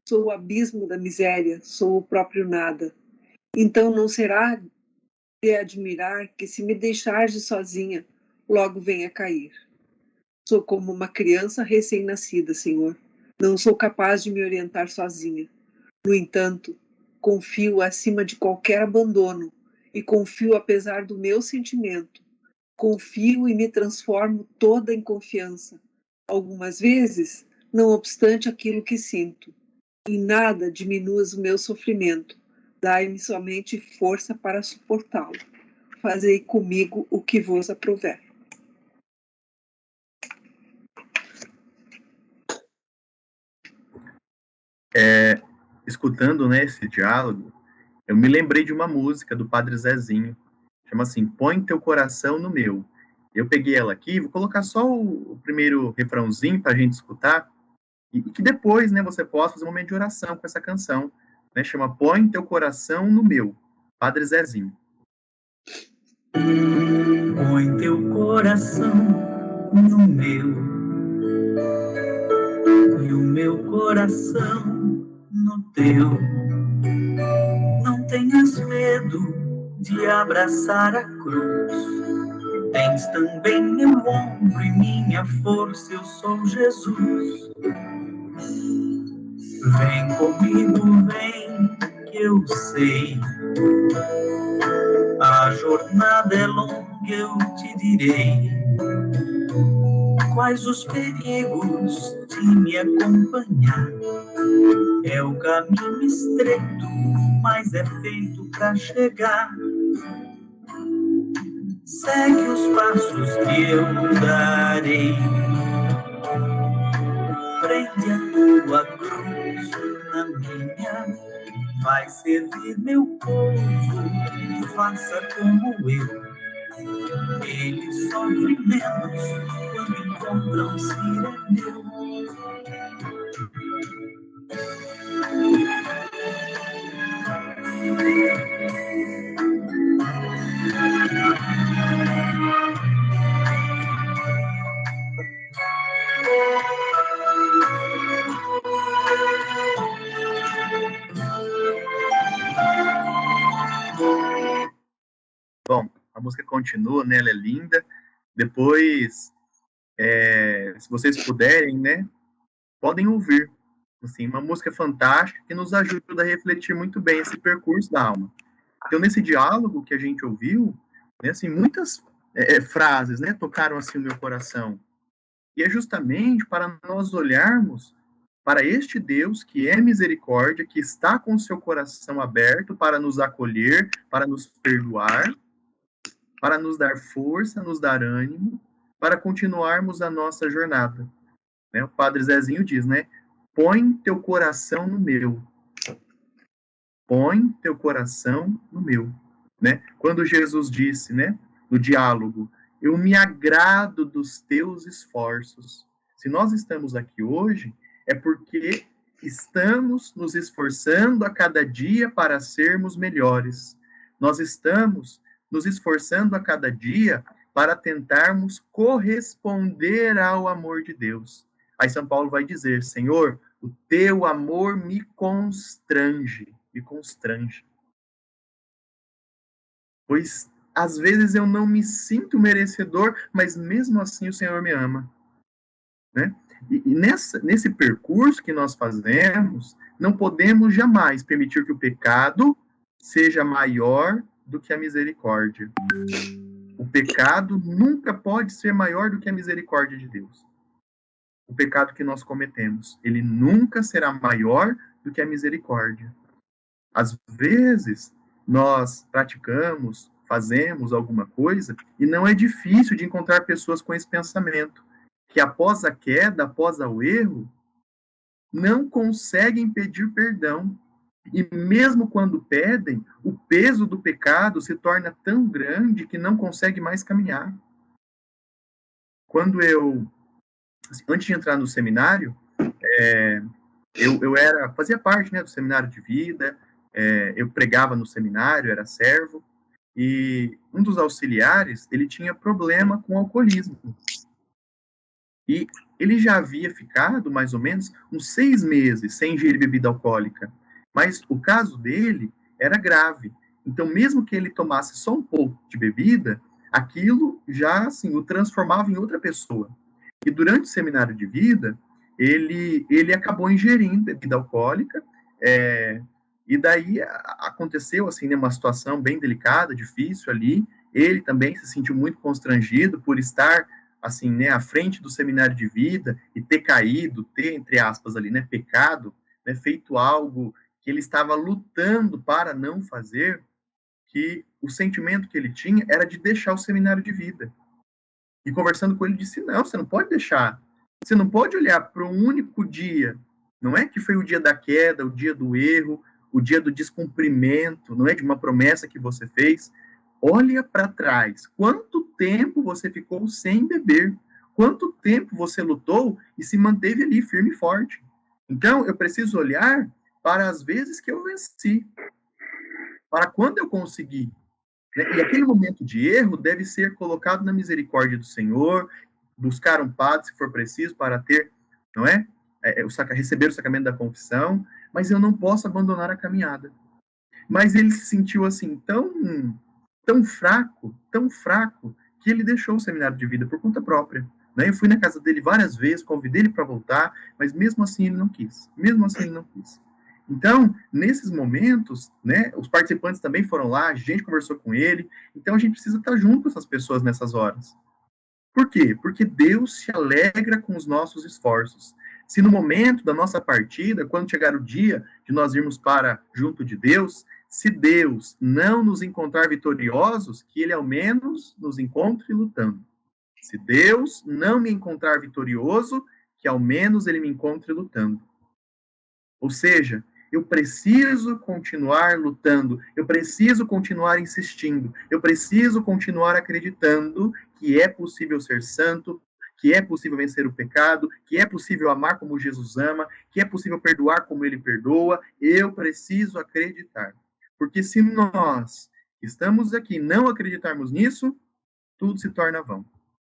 Speaker 4: sou o abismo da miséria, sou o próprio nada. Então não será e admirar que, se me deixares sozinha, logo venha cair. Sou como uma criança recém-nascida, Senhor. Não sou capaz de me orientar sozinha. No entanto, confio acima de qualquer abandono e confio apesar do meu sentimento. Confio e me transformo toda em confiança. Algumas vezes, não obstante aquilo que sinto. Em nada diminuas o meu sofrimento. Dai-me somente força para suportá-lo. Fazei comigo o que vos aprouver.
Speaker 3: Escutando, né, esse diálogo, eu me lembrei de uma música do Padre Zezinho, chama assim, Põe Teu Coração no Meu. Eu peguei ela aqui, vou colocar só o primeiro refrãozinho para a gente escutar, e que depois, né, você possa fazer um momento de oração com essa canção, né, chama Põe Teu Coração no Meu, Padre Zezinho.
Speaker 6: Põe teu coração no meu, e o meu coração no teu. Não tenhas medo de abraçar a cruz. Tens também meu ombro e minha força, eu sou Jesus. Vem comigo, vem, que eu sei. A jornada é longa, eu te direi. Quais os perigos de me acompanhar? É o caminho estreito, mas é feito para chegar. Segue os passos que eu darei. Prende a tua cruz na minha. Vai servir meu povo, faça como eu. Eles sofrem menos quando encontram Sireneu.
Speaker 3: Bom, a música continua, né? Ela é linda. Depois, se vocês puderem, né? Podem ouvir. Assim, uma música fantástica que nos ajuda a refletir muito bem esse percurso da alma. Então, nesse diálogo que a gente ouviu, né, assim, muitas frases, né, tocaram assim o meu coração. E é justamente para nós olharmos para este Deus que é misericórdia, que está com o seu coração aberto para nos acolher, para nos perdoar, para nos dar força, nos dar ânimo, para continuarmos a nossa jornada. Né? O Padre Zezinho diz, né? Põe teu coração no meu. Põe teu coração no meu. Né? Quando Jesus disse, né, no diálogo, eu me agrado dos teus esforços. Se nós estamos aqui hoje, é porque estamos nos esforçando a cada dia para sermos melhores. Nós estamos nos esforçando a cada dia para tentarmos corresponder ao amor de Deus. Aí São Paulo vai dizer, Senhor, o teu amor me constrange, me constrange. Pois, às vezes, eu não me sinto merecedor, mas mesmo assim o Senhor me ama. Né? E nesse percurso que nós fazemos, não podemos jamais permitir que o pecado seja maior do que a misericórdia. O pecado nunca pode ser maior do que a misericórdia de Deus. O pecado que nós cometemos, ele nunca será maior do que a misericórdia. Às vezes, nós praticamos, fazemos alguma coisa, e não é difícil de encontrar pessoas com esse pensamento, que após a queda, após o erro, não conseguem pedir perdão. E mesmo quando pedem, o peso do pecado se torna tão grande que não consegue mais caminhar. Quando antes de entrar no seminário, eu fazia parte, né, do seminário de vida, eu pregava no seminário, era servo, e um dos auxiliares, ele tinha problema com alcoolismo. E ele já havia ficado, mais ou menos, uns 6 meses sem ingerir bebida alcoólica. Mas o caso dele era grave. Então, mesmo que ele tomasse só um pouco de bebida, aquilo já, assim, o transformava em outra pessoa. E durante o seminário de vida, ele acabou ingerindo bebida alcoólica, e daí aconteceu, assim, né, uma situação bem delicada, difícil ali. Ele também se sentiu muito constrangido por estar, assim, né, à frente do seminário de vida e ter caído, ter, entre aspas, ali, né, pecado, né, feito algo que ele estava lutando para não fazer, que o sentimento que ele tinha era de deixar o seminário de vida. E conversando com ele, disse, não, você não pode deixar. Você não pode olhar para um único dia. Não é que foi o dia da queda, o dia do erro, o dia do descumprimento, não é de uma promessa que você fez. Olha para trás. Quanto tempo você ficou sem beber? Quanto tempo você lutou e se manteve ali firme e forte? Então, eu preciso olhar para as vezes que eu venci, para quando eu consegui. E aquele momento de erro deve ser colocado na misericórdia do Senhor, buscar um padre, se for preciso, para ter, não é? Receber o sacramento da confissão, mas eu não posso abandonar a caminhada. Mas ele se sentiu assim, tão fraco, que ele deixou o seminário de vida por conta própria. Né? Eu fui na casa dele várias vezes, convidei ele para voltar, mas mesmo assim ele não quis. Então, nesses momentos, né, os participantes também foram lá, a gente conversou com ele, então a gente precisa estar junto com essas pessoas nessas horas. Por quê? Porque Deus se alegra com os nossos esforços. Se no momento da nossa partida, quando chegar o dia de nós irmos para junto de Deus, se Deus não nos encontrar vitoriosos, que Ele ao menos nos encontre lutando. Se Deus não me encontrar vitorioso, que ao menos Ele me encontre lutando. Ou seja, eu preciso continuar lutando, eu preciso continuar insistindo, eu preciso continuar acreditando que é possível ser santo, que é possível vencer o pecado, que é possível amar como Jesus ama, que é possível perdoar como Ele perdoa. Eu preciso acreditar. Porque se nós estamos aqui não acreditarmos nisso, tudo se torna vão.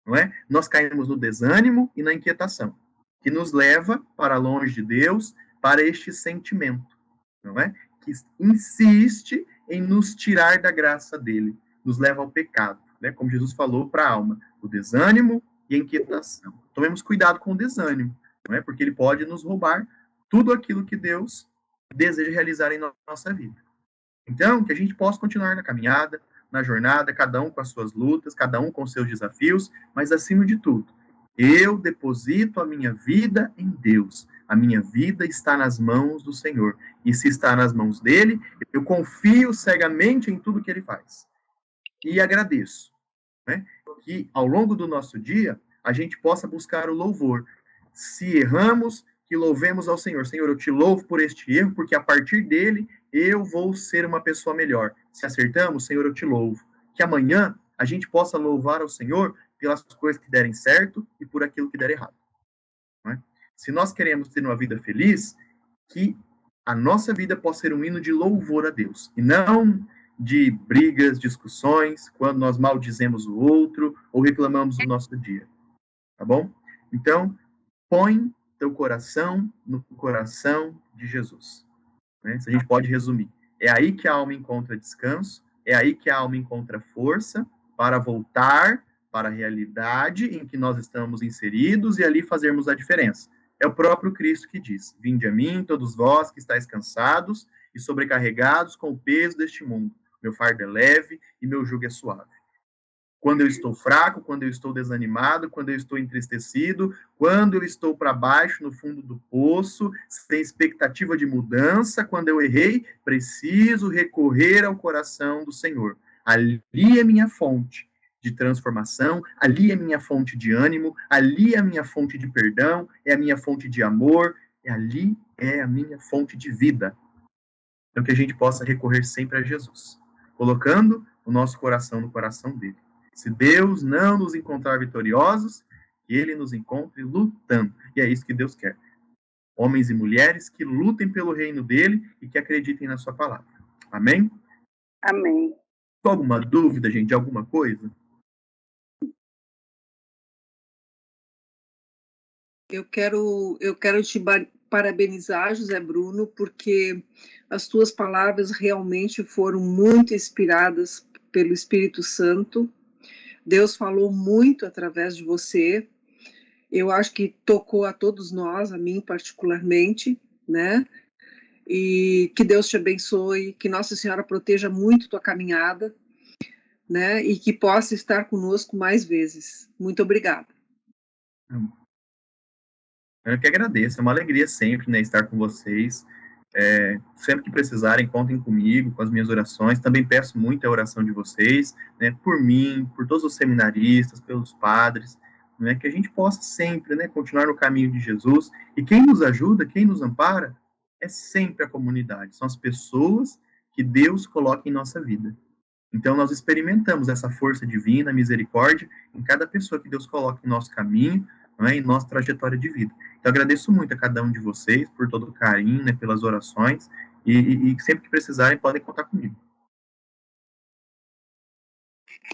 Speaker 3: Não é? Nós caímos no desânimo e na inquietação, que nos leva para longe de Deus, para este sentimento, não é? Que insiste em nos tirar da graça dele, nos leva ao pecado, né? Como Jesus falou para a alma, o desânimo e a inquietação. Tomemos cuidado com o desânimo, não é? Porque ele pode nos roubar tudo aquilo que Deus deseja realizar em nossa vida. Então, que a gente possa continuar na caminhada, na jornada, cada um com as suas lutas, cada um com os seus desafios, mas acima de tudo, eu deposito a minha vida em Deus. A minha vida está nas mãos do Senhor. E se está nas mãos dele, eu confio cegamente em tudo que ele faz. E agradeço, né? Que ao longo do nosso dia, a gente possa buscar o louvor. Se erramos, que louvemos ao Senhor. Senhor, eu te louvo por este erro, porque a partir dele eu vou ser uma pessoa melhor. Se acertamos, Senhor, eu te louvo. Que amanhã a gente possa louvar ao Senhor pelas coisas que derem certo e por aquilo que der errado. Não é? Se nós queremos ter uma vida feliz, que a nossa vida possa ser um hino de louvor a Deus, e não de brigas, discussões, quando nós maldizemos o outro ou reclamamos do nosso dia. Tá bom? Então, põe teu coração no coração de Jesus. Né? Isso a gente pode resumir. É aí que a alma encontra descanso, é aí que a alma encontra força para voltar para a realidade em que nós estamos inseridos e ali fazermos a diferença. É o próprio Cristo que diz, vinde a mim, todos vós que estáis cansados e sobrecarregados com o peso deste mundo. Meu fardo é leve e meu jugo é suave. Quando eu estou fraco, quando eu estou desanimado, quando eu estou entristecido, quando eu estou para baixo, no fundo do poço, sem expectativa de mudança, quando eu errei, preciso recorrer ao coração do Senhor. Ali é minha fonte de transformação, ali é minha fonte de ânimo, ali é a minha fonte de perdão, é a minha fonte de amor, ali é a minha fonte de vida. Então que a gente possa recorrer sempre a Jesus, colocando o nosso coração no coração dele. Se Deus não nos encontrar vitoriosos, que ele nos encontre lutando. E é isso que Deus quer. Homens e mulheres que lutem pelo reino dele e que acreditem na sua palavra. Amém?
Speaker 7: Amém.
Speaker 3: Alguma dúvida, gente, de alguma coisa?
Speaker 4: Eu quero te parabenizar, José Bruno, porque as tuas palavras realmente foram muito inspiradas pelo Espírito Santo. Deus falou muito através de você. Eu acho que tocou a todos nós, a mim particularmente, né? E que Deus te abençoe, que Nossa Senhora proteja muito tua caminhada, né? E que possa estar conosco mais vezes. Muito obrigada.
Speaker 3: Eu que agradeço, é uma alegria sempre, né, estar com vocês. Sempre que precisarem, contem comigo, com as minhas orações. Também peço muito a oração de vocês, né, por mim, por todos os seminaristas, pelos padres, né, que a gente possa sempre, né, continuar no caminho de Jesus. E quem nos ajuda, quem nos ampara, é sempre a comunidade. São as pessoas que Deus coloca em nossa vida. Então, nós experimentamos essa força divina, misericórdia, em cada pessoa que Deus coloca em nosso caminho, não é, em nossa trajetória de vida. Então, agradeço muito a cada um de vocês por todo o carinho, né, pelas orações, e sempre que precisarem, podem contar comigo.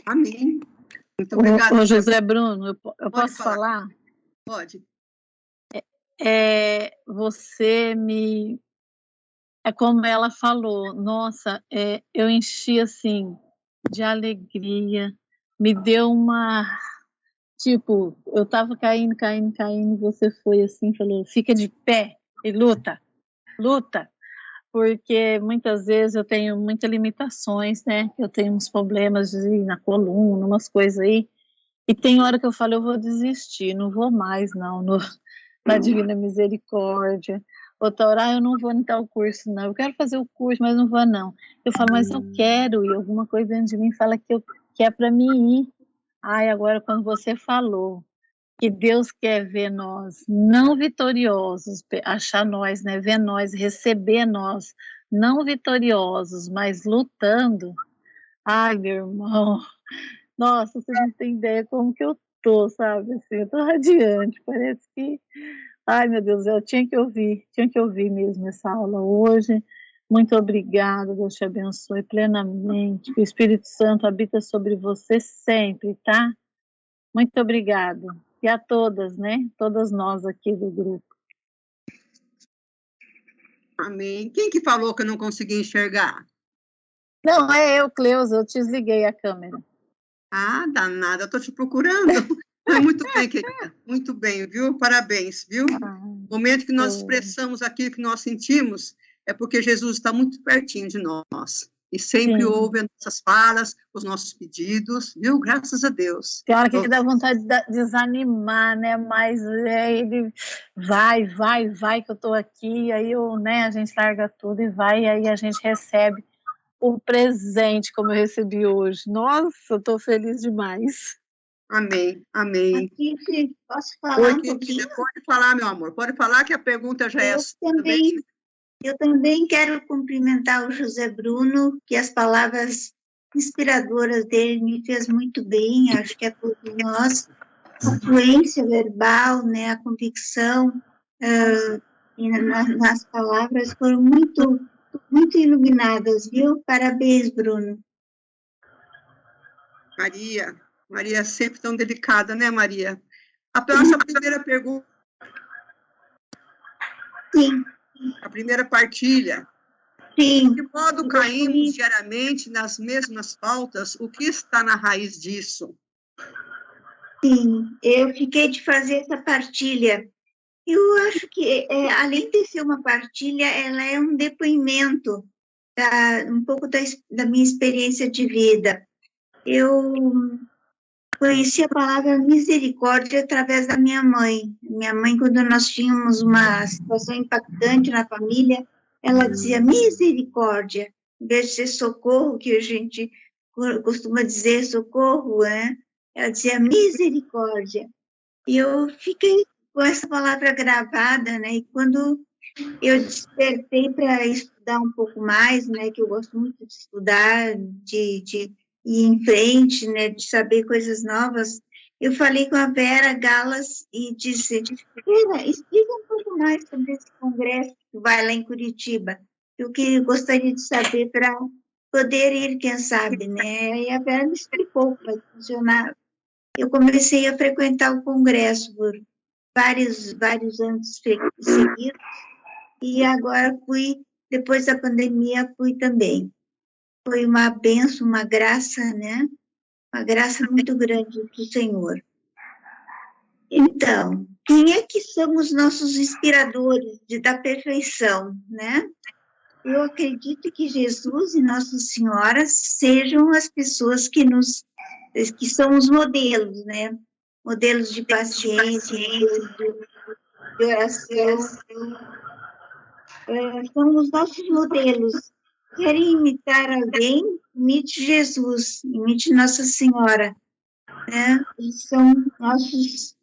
Speaker 2: Amém. Muito obrigada.
Speaker 7: Ô, José Bruno, eu posso falar?
Speaker 2: Pode.
Speaker 7: Você me... É como ela falou, nossa, eu enchi, assim, de alegria, me deu uma... Tipo, eu estava caindo, você foi assim, falou, fica de pé e luta, porque muitas vezes eu tenho muitas limitações, né? Eu tenho uns problemas na coluna, umas coisas aí, e tem hora que eu falo, eu vou desistir, não vou mais, não, na Divina Misericórdia. Outra hora, eu não vou em tal curso, não, eu quero fazer o curso, mas não vou, não. Eu falo, mas eu quero, e alguma coisa dentro de mim fala que é para mim ir. Ai, agora quando você falou que Deus quer ver nós não vitoriosos, achar nós, né, ver nós, receber nós, não vitoriosos, mas lutando. Ai, meu irmão, nossa, você não tem ideia como que eu tô, sabe, assim, eu tô radiante, parece que, ai, meu Deus, eu tinha que ouvir mesmo essa aula hoje. Muito obrigada, Deus te abençoe plenamente, que o Espírito Santo habita sobre você sempre, tá? Muito obrigada. E a todas, né? Todas nós aqui do grupo.
Speaker 2: Amém. Quem que falou que eu não consegui enxergar?
Speaker 7: Não, é eu, Cleusa, eu te desliguei a câmera.
Speaker 2: Ah, danada, eu estou te procurando. Muito bem, querida. Muito bem, viu? Parabéns, viu? No momento que nós expressamos aquilo que nós sentimos, é porque Jesus está muito pertinho de nós. E sempre ouve as nossas falas, os nossos pedidos, viu? Graças a Deus.
Speaker 7: Tem hora que dá vontade de desanimar, né? Mas ele vai, que eu estou aqui, aí a gente larga tudo e vai, e aí a gente recebe o presente, como eu recebi hoje. Nossa, eu estou feliz demais.
Speaker 2: Amém, amém.
Speaker 8: Aqui, posso falar
Speaker 2: Oi,
Speaker 8: um pouquinho?
Speaker 2: pode falar, meu amor, pode falar que a pergunta já é sua.
Speaker 8: Eu também quero cumprimentar o José Bruno, que as palavras inspiradoras dele me fez muito bem, acho que é todos nós. A fluência verbal, né, a convicção nas palavras foram muito iluminadas, viu? Parabéns, Bruno.
Speaker 2: Maria sempre tão delicada, né, Maria? A nossa primeira pergunta.
Speaker 8: Sim.
Speaker 2: A primeira partilha.
Speaker 8: Sim.
Speaker 2: De que modo caímos diariamente nas mesmas faltas? O que está na raiz disso?
Speaker 8: Sim, eu fiquei de fazer essa partilha. Eu acho que, além de ser uma partilha, ela é um depoimento, um pouco da minha experiência de vida. Eu conheci a palavra misericórdia através da minha mãe. Minha mãe, quando nós tínhamos uma situação impactante na família, ela dizia misericórdia, em vez de ser socorro, que a gente costuma dizer socorro, né? Ela dizia misericórdia. E eu fiquei com essa palavra gravada, né? E quando eu despertei para estudar um pouco mais, né? Que eu gosto muito de estudar, de ir em frente, né? De saber coisas novas. Eu falei com a Vera Galas e disse: Vera, explica um pouco mais sobre esse congresso que vai lá em Curitiba. Eu gostaria de saber para poder ir, quem sabe, né? E a Vera me explicou como vai funcionar. Eu comecei a frequentar o congresso vários anos seguidos, e agora depois da pandemia, fui também. Foi uma bênção, uma graça, né? Uma graça muito grande do Senhor. Então, quem é que são os nossos inspiradores da perfeição, né? Eu acredito que Jesus e Nossa Senhora sejam as pessoas que são os modelos, né? Modelos de paciência, de oração. São os nossos modelos. Querem imitar alguém? Imite Jesus, imite Nossa Senhora, né? Eles são nossos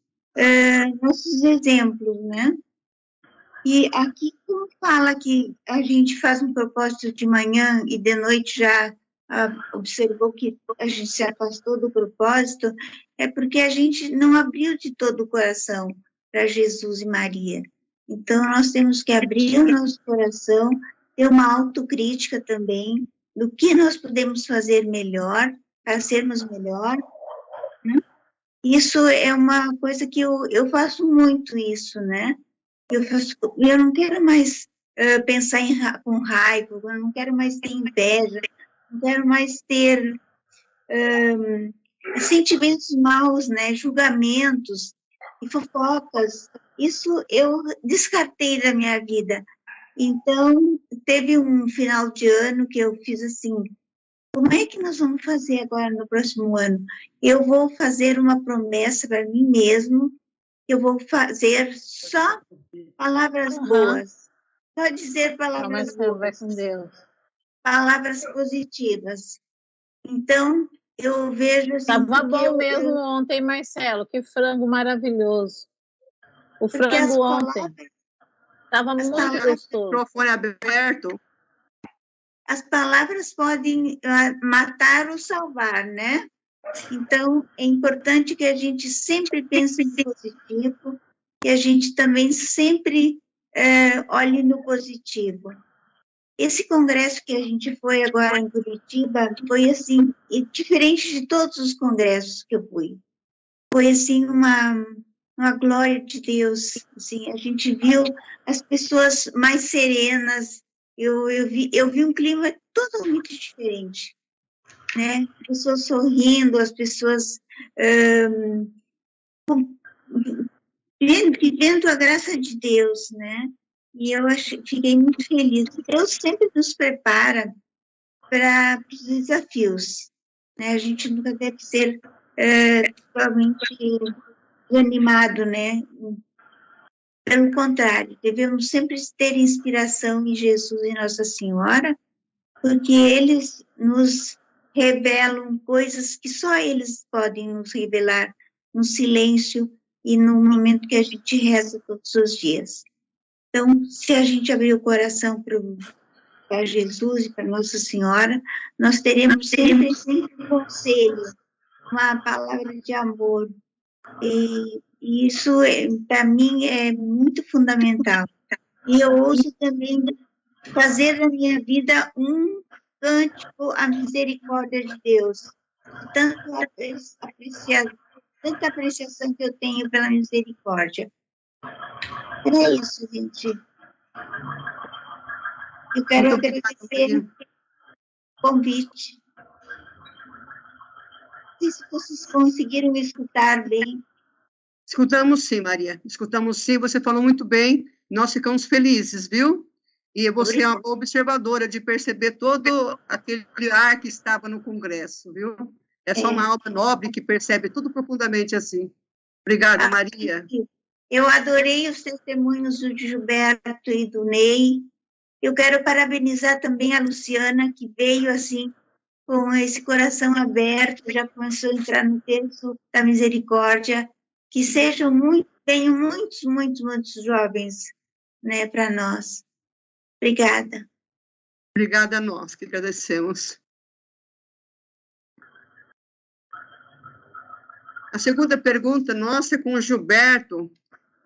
Speaker 8: exemplos, né? E aqui, como fala que a gente faz um propósito de manhã e de noite já observou que a gente se afastou do propósito, é porque a gente não abriu de todo o coração para Jesus e Maria. Então, nós temos que abrir o nosso coração, ter uma autocrítica também do que nós podemos fazer melhor, para sermos melhor, né? Isso é uma coisa que eu faço muito isso, né? Eu não quero mais pensar com raiva, eu não quero mais ter inveja, não quero mais ter sentimentos maus, né? Julgamentos e fofocas. Isso eu descartei da minha vida. Então, teve um final de ano que eu fiz assim, como é que nós vamos fazer agora no próximo ano? Eu vou fazer uma promessa para mim mesmo, eu vou fazer só palavras boas, só dizer palavras boas,
Speaker 7: com Deus.
Speaker 8: palavras positivas. Então, eu vejo assim...
Speaker 7: Estava bom mesmo ontem, Marcelo, que frango maravilhoso. O frango ontem estava muito gostoso.
Speaker 2: Microfone aberto.
Speaker 8: As palavras podem matar ou salvar, né? Então, é importante que a gente sempre pense em positivo e a gente também sempre olhe no positivo. Esse congresso que a gente foi agora em Curitiba foi, assim, diferente de todos os congressos que eu fui. Foi, assim, uma glória de Deus. Assim, a gente viu as pessoas mais serenas, eu vi um clima totalmente diferente, né? As pessoas sorrindo, as pessoas vivendo a graça de Deus, né? E eu fiquei muito feliz. Deus sempre nos prepara para os desafios, né? A gente nunca deve ser totalmente desanimado, né? Pelo contrário, devemos sempre ter inspiração em Jesus e Nossa Senhora, porque eles nos revelam coisas que só eles podem nos revelar no silêncio e no momento que a gente reza todos os dias. Então, se a gente abrir o coração para Jesus e para Nossa Senhora, nós teremos sempre um conselho, uma palavra de amor. E isso, para mim, é muito fundamental. E eu ouso também fazer da minha vida um cântico à misericórdia de Deus. Tanta apreciação que eu tenho pela misericórdia. É isso, gente. Eu quero agradecer o convite. Não sei se vocês conseguiram me escutar bem.
Speaker 2: Escutamos sim, Maria. Escutamos sim, você falou muito bem. Nós ficamos felizes, viu? E você é uma observadora de perceber todo aquele ar que estava no Congresso, viu? É só uma alma nobre que percebe tudo profundamente assim. Obrigada, Maria.
Speaker 8: Eu adorei os testemunhos do Gilberto e do Ney. Eu quero parabenizar também a Luciana, que veio assim, com esse coração aberto, já começou a entrar no terço da misericórdia. Que tenham muitos jovens, né, para nós. Obrigada.
Speaker 2: Obrigada a nós, que agradecemos. A segunda pergunta nossa é com o Gilberto,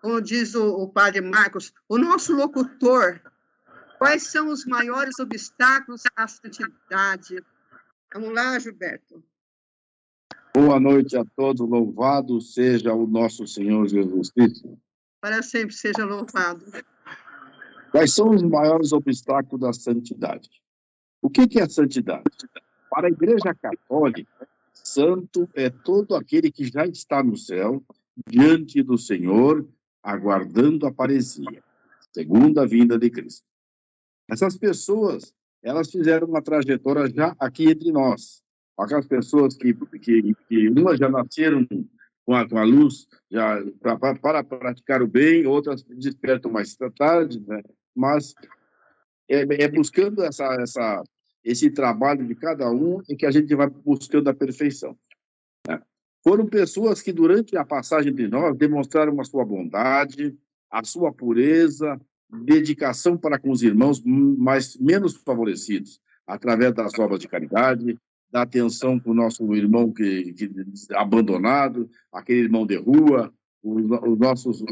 Speaker 2: como diz o padre Marcos, o nosso locutor, quais são os maiores obstáculos à santidade? Vamos lá, Gilberto.
Speaker 9: Boa noite a todos, louvado seja o nosso Senhor Jesus Cristo.
Speaker 2: para sempre seja louvado.
Speaker 9: Quais são os maiores obstáculos da santidade? O que é a santidade? Para a Igreja Católica, santo é todo aquele que já está no céu, diante do Senhor, aguardando a paresia, segunda vinda de Cristo. Essas pessoas, elas fizeram uma trajetória já aqui entre nós. Aquelas pessoas que umas já nasceram com a luz já para praticar o bem, outras despertam mais tarde, né? Mas é buscando esse trabalho de cada um em que a gente vai buscando a perfeição, né? Foram pessoas que, durante a passagem de nós, demonstraram a sua bondade, a sua pureza, dedicação para com os irmãos menos favorecidos, através das obras de caridade, da atenção para o nosso irmão que abandonado, aquele irmão de rua, os nossos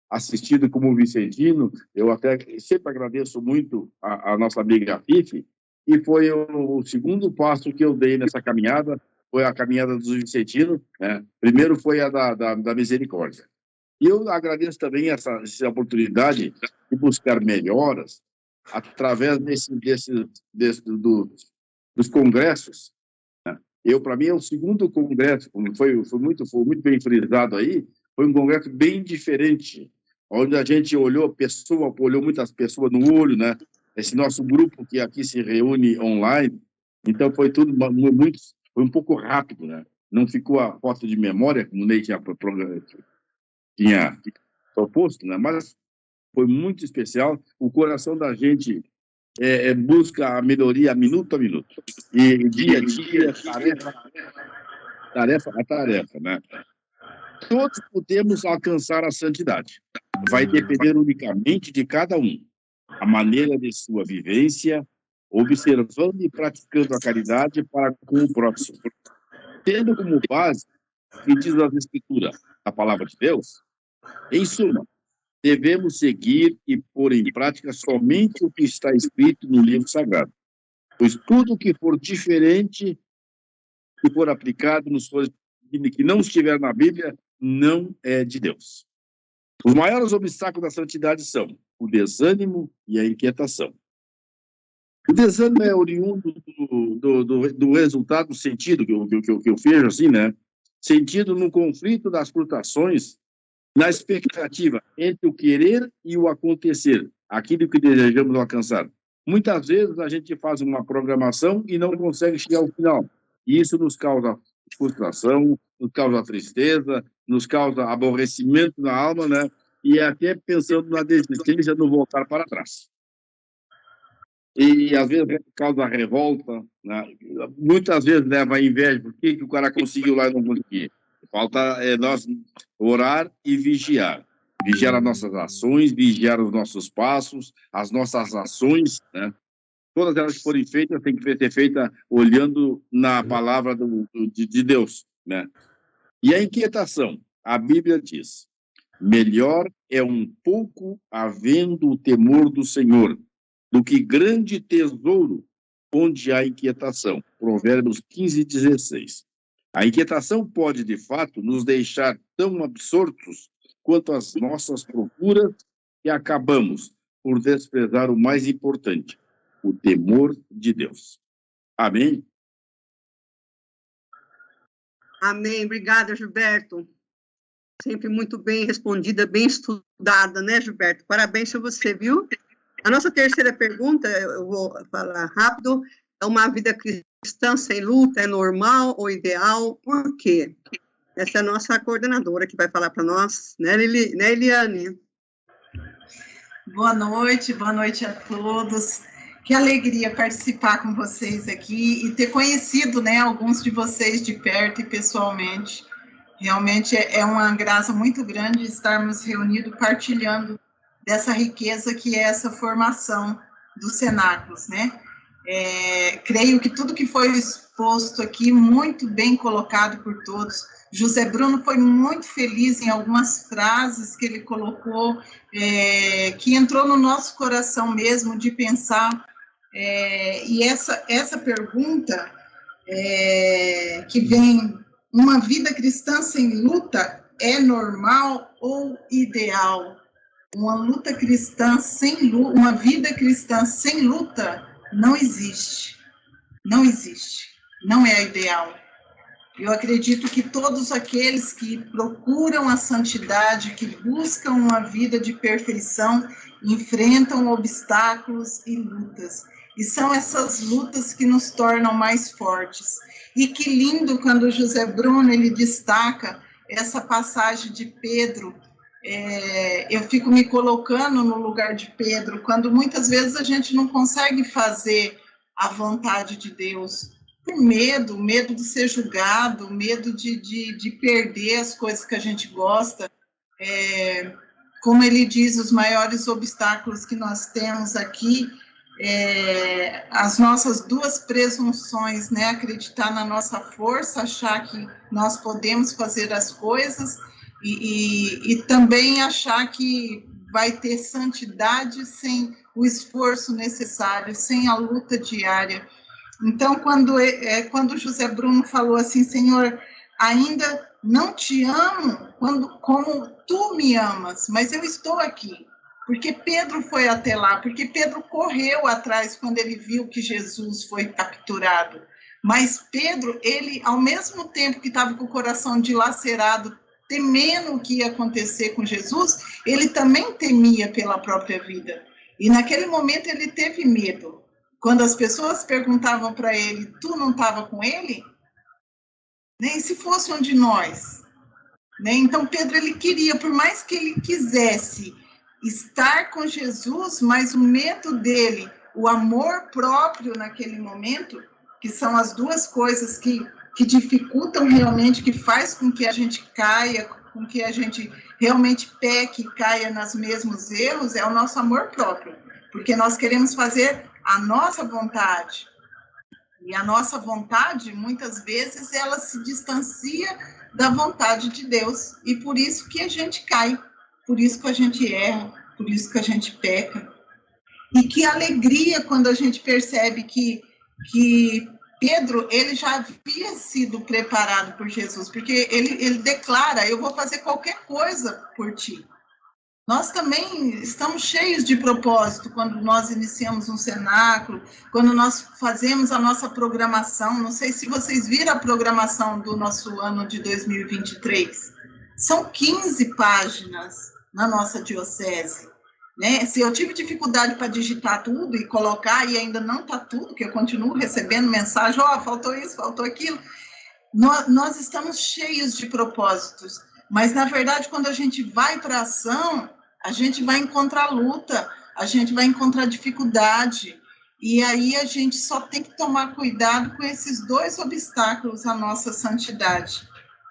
Speaker 9: assistidos como Vicentino. Eu até sempre agradeço muito a nossa amiga Fifi, e foi o segundo passo que eu dei nessa caminhada, foi a caminhada dos Vicentinos, né? Primeiro foi a da misericórdia. E eu agradeço também essa oportunidade de buscar melhoras através dos congressos, né? Para mim, é o segundo congresso, foi muito bem frisado aí, foi um congresso bem diferente, onde a gente olhou muitas pessoas no olho, né? Esse nosso grupo que aqui se reúne online, então foi tudo foi um pouco rápido, né? Não ficou a foto de memória, como o Ney tinha proposto, né? Mas foi muito especial. O coração da gente busca a melhoria minuto a minuto, e dia a dia, tarefa a tarefa, né? Todos podemos alcançar a santidade. Vai depender unicamente de cada um, a maneira de sua vivência, observando e praticando a caridade para com o próximo. Tendo como base o que diz as Escrituras, a palavra de Deus, em suma, devemos seguir e pôr em prática somente o que está escrito no livro sagrado, pois tudo que for diferente, que for aplicado que não estiver na Bíblia, não é de Deus. Os maiores obstáculos da santidade são o desânimo e a inquietação. O desânimo é oriundo do resultado sentido, que eu vejo assim, né? Sentido no conflito das flutuações, na expectativa entre o querer e o acontecer, aquilo que desejamos alcançar. Muitas vezes a gente faz uma programação e não consegue chegar ao final. E isso nos causa frustração, nos causa tristeza, nos causa aborrecimento na alma, né? E até pensando na desistência, no voltar para trás. E às vezes causa revolta, né? Muitas vezes leva a inveja, por que o cara conseguiu lá e não conseguiu? Falta nós orar e vigiar. Vigiar as nossas ações, vigiar os nossos passos, as nossas ações, né? Todas elas que forem feitas, têm que ser feitas olhando na palavra de Deus, né? E a inquietação, a Bíblia diz, melhor é um pouco havendo o temor do Senhor, do que grande tesouro onde há inquietação. Provérbios 15:16. A inquietação pode, de fato, nos deixar tão absortos quanto as nossas procuras que acabamos por desprezar o mais importante, o temor de Deus. Amém?
Speaker 2: Amém. Obrigada, Gilberto. Sempre muito bem respondida, bem estudada, né, Gilberto? Parabéns a você, viu? A nossa terceira pergunta, eu vou falar rápido, é uma vida cristã sem luta, é normal ou ideal? Por quê? Essa é a nossa coordenadora que vai falar para nós, né, Eliane?
Speaker 1: Boa noite a todos. Que alegria participar com vocês aqui e ter conhecido, né, alguns de vocês de perto e pessoalmente. Realmente é uma graça muito grande estarmos reunidos partilhando dessa riqueza que é essa formação dos cenáculos, né? Creio que tudo que foi exposto aqui, muito bem colocado por todos. José Bruno foi muito feliz em algumas frases que ele colocou, que entrou no nosso coração mesmo, de pensar. E essa pergunta, que vem, uma vida cristã sem luta, é normal ou ideal? Uma luta cristã sem luta, uma vida cristã sem luta não existe. Não existe. Não é a ideal. Eu acredito que todos aqueles que procuram a santidade, que buscam uma vida de perfeição, enfrentam obstáculos e lutas. E são essas lutas que nos tornam mais fortes. E que lindo quando o José Bruno ele destaca essa passagem de Pedro. Eu fico me colocando no lugar de Pedro, quando muitas vezes a gente não consegue fazer a vontade de Deus, por medo de ser julgado, medo de perder as coisas que a gente gosta. Como ele diz, os maiores obstáculos que nós temos aqui, as nossas duas presunções, né? Acreditar na nossa força, achar que nós podemos fazer as coisas, e também achar que vai ter santidade sem o esforço necessário, sem a luta diária. Então, quando José Bruno falou assim, Senhor, ainda não te amo como tu me amas, mas eu estou aqui. Porque Pedro foi até lá, porque Pedro correu atrás quando ele viu que Jesus foi capturado. Mas Pedro, ele, ao mesmo tempo que estava com o coração dilacerado, temendo o que ia acontecer com Jesus, ele também temia pela própria vida. E naquele momento ele teve medo. Quando as pessoas perguntavam para ele, tu não estava com ele? Nem se fosse um de nós. Né? Então Pedro, ele queria, por mais que ele quisesse estar com Jesus, mas o medo dele, o amor próprio naquele momento, que são as duas coisas que dificultam realmente, que faz com que a gente caia, com que a gente realmente peque e caia nos mesmos erros, é o nosso amor próprio, porque nós queremos fazer a nossa vontade, e a nossa vontade, muitas vezes, ela se distancia da vontade de Deus, e por isso que a gente cai, por isso que a gente erra, por isso que a gente peca. E que alegria quando a gente percebe que Pedro, ele já havia sido preparado por Jesus, porque ele declara, eu vou fazer qualquer coisa por ti. Nós também estamos cheios de propósito quando nós iniciamos um cenáculo, quando nós fazemos a nossa programação. Não sei se vocês viram a programação do nosso ano de 2023. São 15 páginas na nossa diocese. Né? Se eu tive dificuldade para digitar tudo e colocar, e ainda não está tudo, que eu continuo recebendo mensagem, faltou isso, faltou aquilo, nós estamos cheios de propósitos, mas, na verdade, quando a gente vai para a ação, a gente vai encontrar luta, a gente vai encontrar dificuldade, e aí a gente só tem que tomar cuidado com esses dois obstáculos à nossa santidade,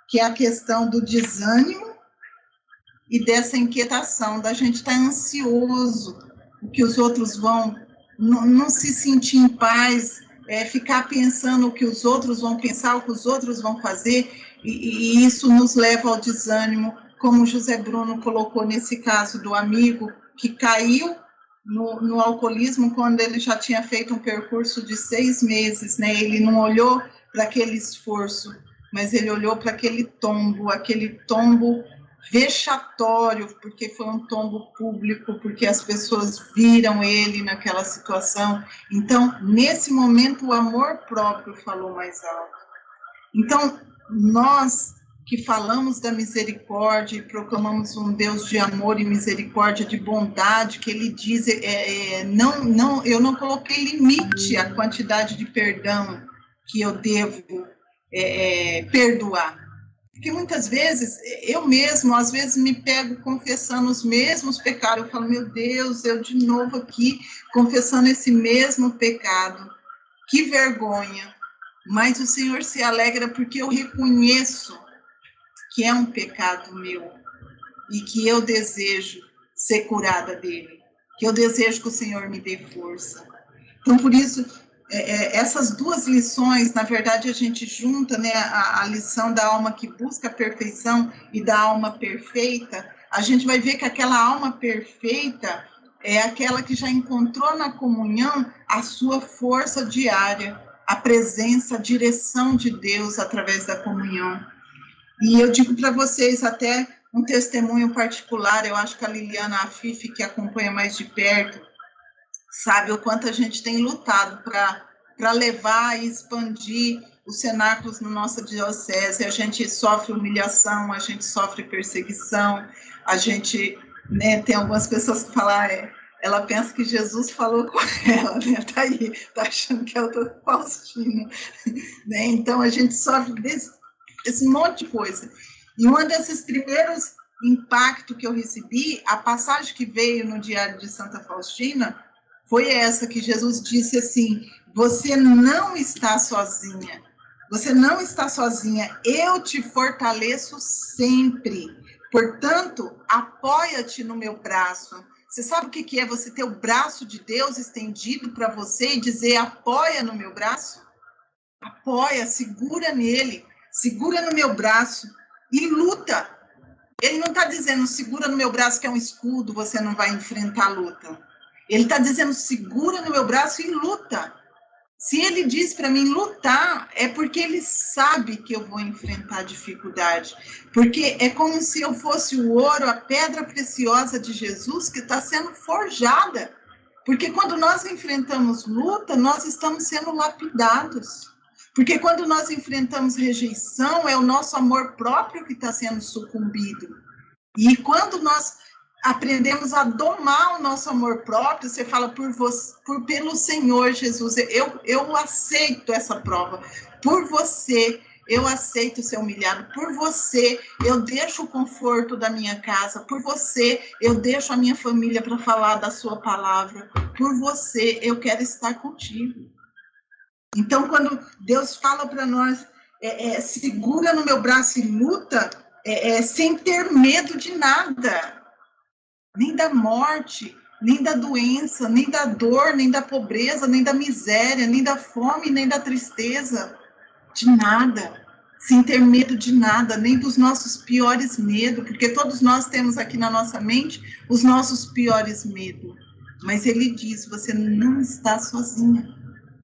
Speaker 1: que é a questão do desânimo e dessa inquietação, da gente estar ansioso, o que os outros vão, não se sentir em paz, ficar pensando o que os outros vão pensar, o que os outros vão fazer, e isso nos leva ao desânimo, como o José Bruno colocou nesse caso do amigo que caiu no alcoolismo quando ele já tinha feito um percurso de 6 meses, né? Ele não olhou para aquele esforço, mas ele olhou para aquele tombo vexatório, porque foi um tombo público, porque as pessoas viram ele naquela situação. Então, nesse momento, o amor próprio falou mais alto. Então, nós que falamos da misericórdia e proclamamos um Deus de amor e misericórdia, de bondade, que ele diz, eu não coloquei limite à quantidade de perdão que eu devo perdoar. Porque muitas vezes, eu mesmo, às vezes me pego confessando os mesmos pecados, eu falo, meu Deus, eu de novo aqui, confessando esse mesmo pecado, que vergonha, mas o Senhor se alegra porque eu reconheço que é um pecado meu, e que eu desejo ser curada dele, que eu desejo que o Senhor me dê força. Então, por isso, essas duas lições, na verdade, a gente junta, né, a lição da alma que busca a perfeição e da alma perfeita, a gente vai ver que aquela alma perfeita é aquela que já encontrou na comunhão a sua força diária, a presença, a direção de Deus através da comunhão. E eu digo para vocês, até um testemunho particular, eu acho que a Liliana Afife, que acompanha mais de perto, sabe o quanto a gente tem lutado para levar e expandir os cenáculos na nossa diocese. A gente sofre humilhação, a gente sofre perseguição, a gente, né, tem algumas pessoas que falam, ela pensa que Jesus falou com ela, né, tá aí, tá achando que ela tá Faustina, né, então a gente sofre esse monte de coisa. E um desses primeiros impactos que eu recebi, a passagem que veio no Diário de Santa Faustina, foi essa que Jesus disse assim, você não está sozinha, você não está sozinha, eu te fortaleço sempre, portanto, apoia-te no meu braço. Você sabe o que é você ter o braço de Deus estendido para você e dizer, apoia no meu braço? Apoia, segura nele, segura no meu braço e luta. Ele não está dizendo, segura no meu braço que é um escudo, você não vai enfrentar a luta. Ele está dizendo, segura no meu braço e luta. Se ele diz para mim lutar, é porque ele sabe que eu vou enfrentar dificuldade. Porque é como se eu fosse o ouro, a pedra preciosa de Jesus que está sendo forjada. Porque quando nós enfrentamos luta, nós estamos sendo lapidados. Porque quando nós enfrentamos rejeição, é o nosso amor próprio que está sendo sucumbido. E quando nós aprendemos a domar o nosso amor próprio, você fala pelo Senhor Jesus, eu aceito essa prova, por você, eu aceito ser humilhado, por você, eu deixo o conforto da minha casa, por você, eu deixo a minha família para falar da sua palavra, por você, eu quero estar contigo. Então, quando Deus fala para nós, segura no meu braço e luta, sem ter medo de nada, nem da morte, nem da doença, nem da dor, nem da pobreza, nem da miséria, nem da fome, nem da tristeza, de nada, sem ter medo de nada, nem dos nossos piores medos, porque todos nós temos aqui na nossa mente os nossos piores medos, mas ele diz, você não está sozinha,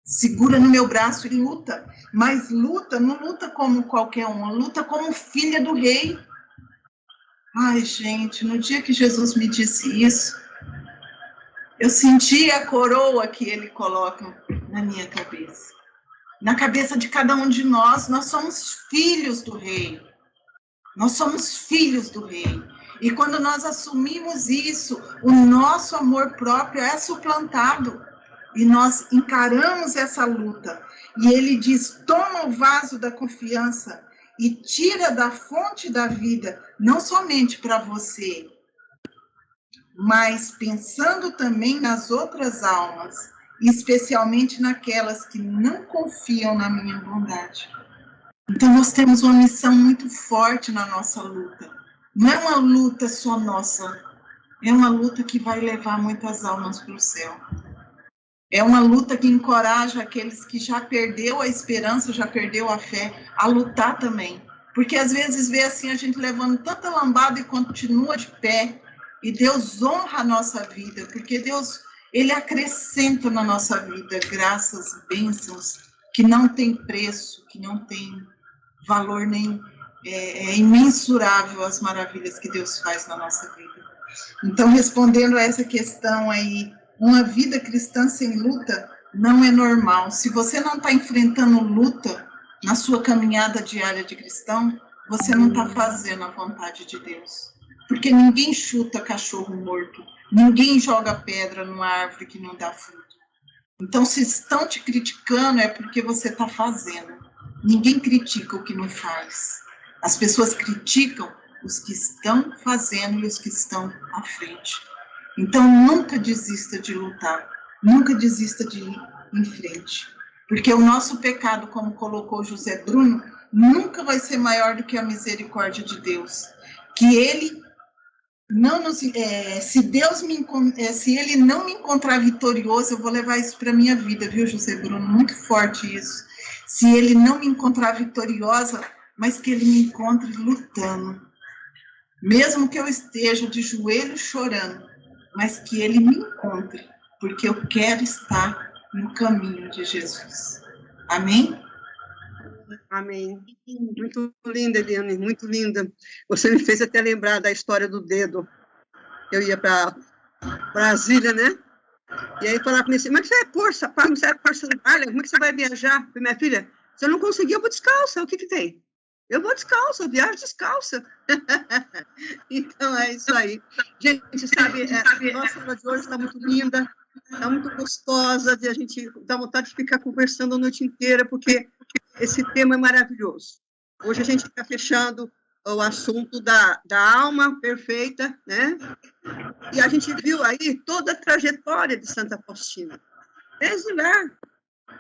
Speaker 1: segura no meu braço e luta, mas luta, não luta como qualquer um, luta como filha do rei. Ai, gente, no dia que Jesus me disse isso, eu senti a coroa que ele coloca na minha cabeça. Na cabeça de cada um de nós somos filhos do rei. Nós somos filhos do rei. E quando nós assumimos isso, o nosso amor próprio é suplantado. E nós encaramos essa luta. E ele diz, toma o vaso da confiança e tira da fonte da vida, não somente para você, mas pensando também nas outras almas, especialmente naquelas que não confiam na minha bondade. Então, nós temos uma missão muito forte na nossa luta. Não é uma luta só nossa, é uma luta que vai levar muitas almas para o céu. É uma luta que encoraja aqueles que já perdeu a esperança, já perdeu a fé, a lutar também. Porque às vezes vê assim a gente levando tanta lambada e continua de pé. E Deus honra a nossa vida, porque Deus, ele acrescenta na nossa vida graças, bênçãos, que não tem preço, que não tem valor nem imensurável as maravilhas que Deus faz na nossa vida. Então, respondendo a essa questão aí, uma vida cristã sem luta não é normal. Se você não está enfrentando luta na sua caminhada diária de cristão, você não está fazendo a vontade de Deus. Porque ninguém chuta cachorro morto, ninguém joga pedra numa árvore que não dá fruto. Então, se estão te criticando, é porque você está fazendo. Ninguém critica o que não faz. As pessoas criticam os que estão fazendo e os que estão à frente. Então, nunca desista de lutar, nunca desista de ir em frente. Porque o nosso pecado, como colocou José Bruno, nunca vai ser maior do que a misericórdia de Deus. Que ele não nos, se ele não me encontrar vitorioso, eu vou levar isso para a minha vida, viu, José Bruno? Muito forte isso. Se ele não me encontrar vitoriosa, mas que ele me encontre lutando. Mesmo que eu esteja de joelhos chorando, mas que ele me encontre, porque eu quero estar no caminho de Jesus. Amém?
Speaker 2: Amém. Muito linda, Eliane, muito linda. Você me fez até lembrar da história do dedo. Eu ia para Brasília, né? E aí falaram comigo assim, como é que você vai pôr sapato, você vai pôr sandália, como é que você vai viajar? Eu falei, minha filha, se eu não conseguir, eu vou descalça, o que tem? Eu vou descalça, eu viajo descalça. Então, é isso aí. Gente, sabe, a nossa aula de hoje está muito linda, está muito gostosa, e a gente dá vontade de ficar conversando a noite inteira, porque esse tema é maravilhoso. Hoje a gente está fechando o assunto da alma perfeita, né? E a gente viu aí toda a trajetória de Santa Faustina. Desde lá,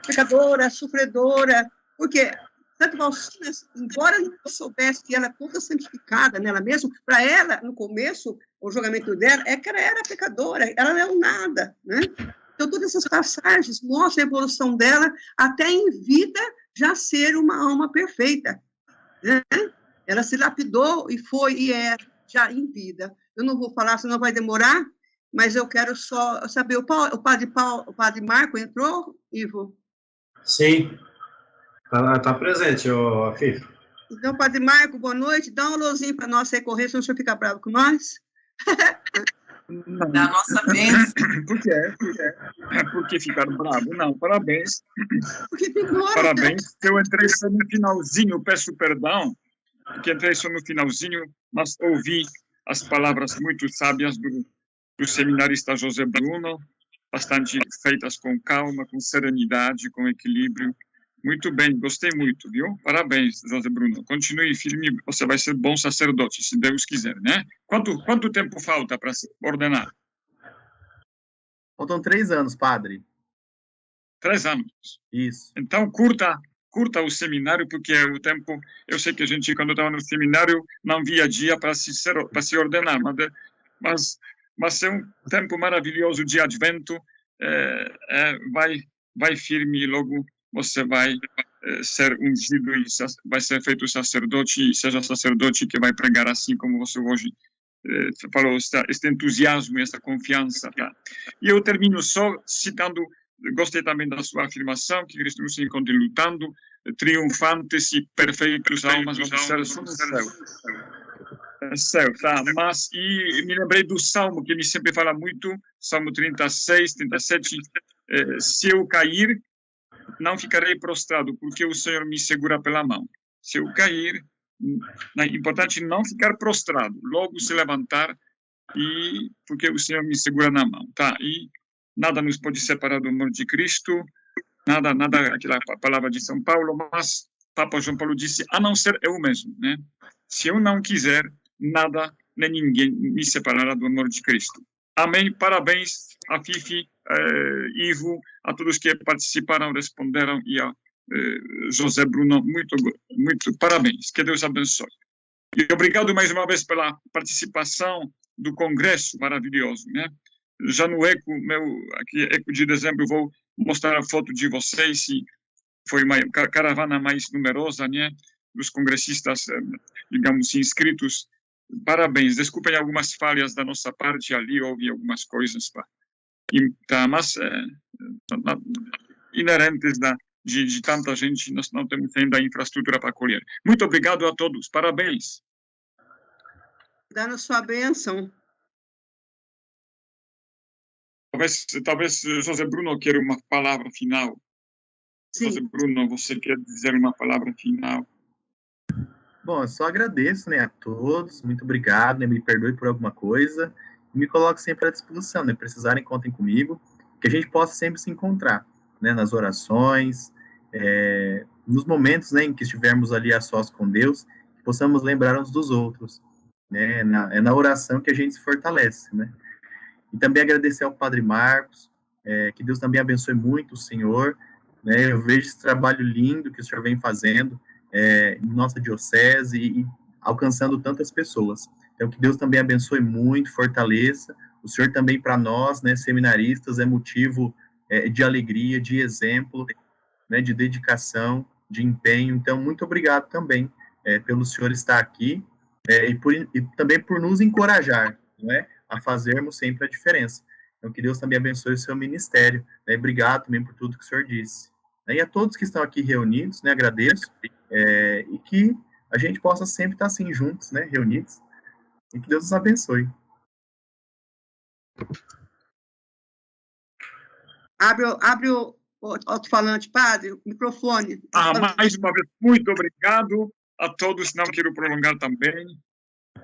Speaker 2: pecadora, sofredora, porque Santa Faustina, embora não soubesse que ela é toda santificada nela mesma, para ela, no começo, o julgamento dela é que ela era pecadora, ela não é um nada, né? Então, todas essas passagens mostram a evolução dela até em vida já ser uma alma perfeita, né? Ela se lapidou e é já em vida. Eu não vou falar, senão vai demorar, mas eu quero só saber, o padre Marco entrou, Ivo?
Speaker 10: Sim, está presente, Afif.
Speaker 2: Então, padre Marco, boa noite, dá um alôzinho para nós recorrer, senão o senhor fica bravo com nós.
Speaker 11: Da nossa bênção.
Speaker 12: Por quê? Porque ficaram bravos? Não, parabéns.
Speaker 2: Porque demora.
Speaker 12: Parabéns. Eu entrei só no finalzinho, peço perdão, porque entrei só no finalzinho, mas ouvi as palavras muito sábias do seminarista José Bruno, bastante feitas com calma, com serenidade, com equilíbrio. Muito bem, gostei muito, viu? Parabéns, José Bruno. Continue firme, você vai ser bom sacerdote, se Deus quiser, né? Quanto tempo falta para ordenar?
Speaker 3: Faltam 3 anos, padre.
Speaker 12: 3 anos.
Speaker 3: Isso.
Speaker 12: Então, curta o seminário, porque o tempo... Eu sei que a gente, quando estava no seminário, não via dia para se ordenar, mas é um tempo maravilhoso de advento. Vai firme e logo você vai ser ungido e vai ser feito sacerdote, e seja sacerdote que vai pregar assim como você hoje falou, este entusiasmo e essa confiança. Tá? E eu termino só citando, gostei também da sua afirmação, que Cristo nos encontre lutando, triunfantes e perfeitos almas vão ser só no céu. Tá? Mas, e me lembrei do Salmo, que ele sempre fala muito, Salmo 36, 37, se eu cair, não ficarei prostrado, porque o Senhor me segura pela mão. Se eu cair, é importante não ficar prostrado, logo se levantar, porque o Senhor me segura na mão. Tá? E nada nos pode separar do amor de Cristo, nada, aquela palavra de São Paulo, mas Papa João Paulo disse, a não ser eu mesmo, né? Se eu não quiser, nada nem ninguém me separará do amor de Cristo. Amém, parabéns a Fifi, Ivo, a todos que participaram, responderam, e a José Bruno, muito parabéns, que Deus abençoe. E obrigado mais uma vez pela participação do congresso maravilhoso, né? Já no Eco de dezembro, vou mostrar a foto de vocês, e foi uma caravana mais numerosa, né? Dos congressistas, digamos, inscritos. Parabéns, desculpem algumas falhas da nossa parte ali, houve algumas coisas, mas inerentes de tanta gente, nós não temos ainda a infraestrutura para acolher. Muito obrigado a todos, parabéns.
Speaker 2: Dá na sua bênção.
Speaker 12: Talvez José Bruno queira uma palavra final. Sim. José Bruno, você quer dizer uma palavra final?
Speaker 3: Bom, eu só agradeço, né, a todos, muito obrigado, né, me perdoe por alguma coisa, e me coloco sempre à disposição, né, precisarem, contem comigo, que a gente possa sempre se encontrar, né, nas orações, nos momentos, né, em que estivermos ali a sós com Deus, que possamos lembrar uns dos outros, né, é na oração que a gente se fortalece, né. E também agradecer ao Padre Marcos, que Deus também abençoe muito o senhor, né, eu vejo esse trabalho lindo que o senhor vem fazendo, em nossa diocese e alcançando tantas pessoas. Então, que Deus também abençoe muito, fortaleça. O senhor também, para nós, né, seminaristas, é motivo de alegria, de exemplo, né, de dedicação, de empenho. Então, muito obrigado também pelo senhor estar aqui e também por nos encorajar, não é, a fazermos sempre a diferença. Então, que Deus também abençoe o seu ministério. Né, obrigado também por tudo que o senhor disse. E a todos que estão aqui reunidos, né, agradeço. e que a gente possa sempre estar assim juntos, né, reunidos, e que Deus nos abençoe.
Speaker 2: Abre o alto-falante, padre, o microfone.
Speaker 12: Mais uma vez, muito obrigado a todos, não quero prolongar também,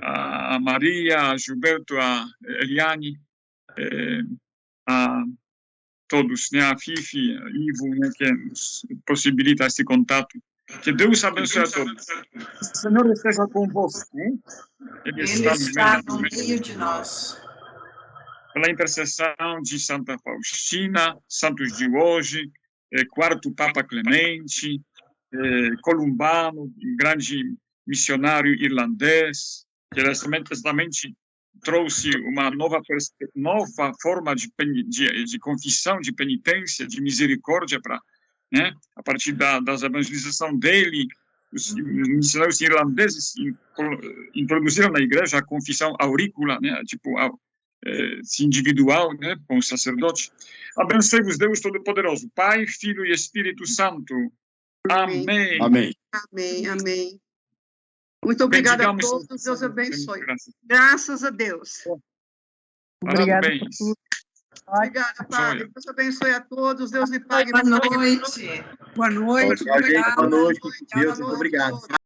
Speaker 12: a Maria, a Gilberto, a Eliane, a todos, né, a Fifi, a Ivo, né, que nos possibilita esse contato. Que Deus abençoe a todos. O Senhor esteja convosco. Ele está
Speaker 1: no meio de nós.
Speaker 12: Pela intercessão de Santa Faustina, santos de hoje, quarto Papa Clemente, Columbano, um grande missionário irlandês, que recentemente trouxe uma nova forma de confissão, de penitência, de misericórdia para, né, a partir da evangelização dele, os missionários irlandeses introduziram na igreja a confissão aurícula, né, tipo individual, né, com o sacerdote. Abençoe-vos Deus Todo-Poderoso, Pai, Filho e Espírito Santo. Amém.
Speaker 9: Amém.
Speaker 2: Amém, amém. Muito obrigada a todos, Deus abençoe. Graças a Deus.
Speaker 7: Obrigada.
Speaker 2: Obrigada, padre. Deus abençoe a todos, Deus lhe pague.
Speaker 1: Boa noite.
Speaker 2: Boa noite.
Speaker 3: Boa noite. Deus, muito obrigado.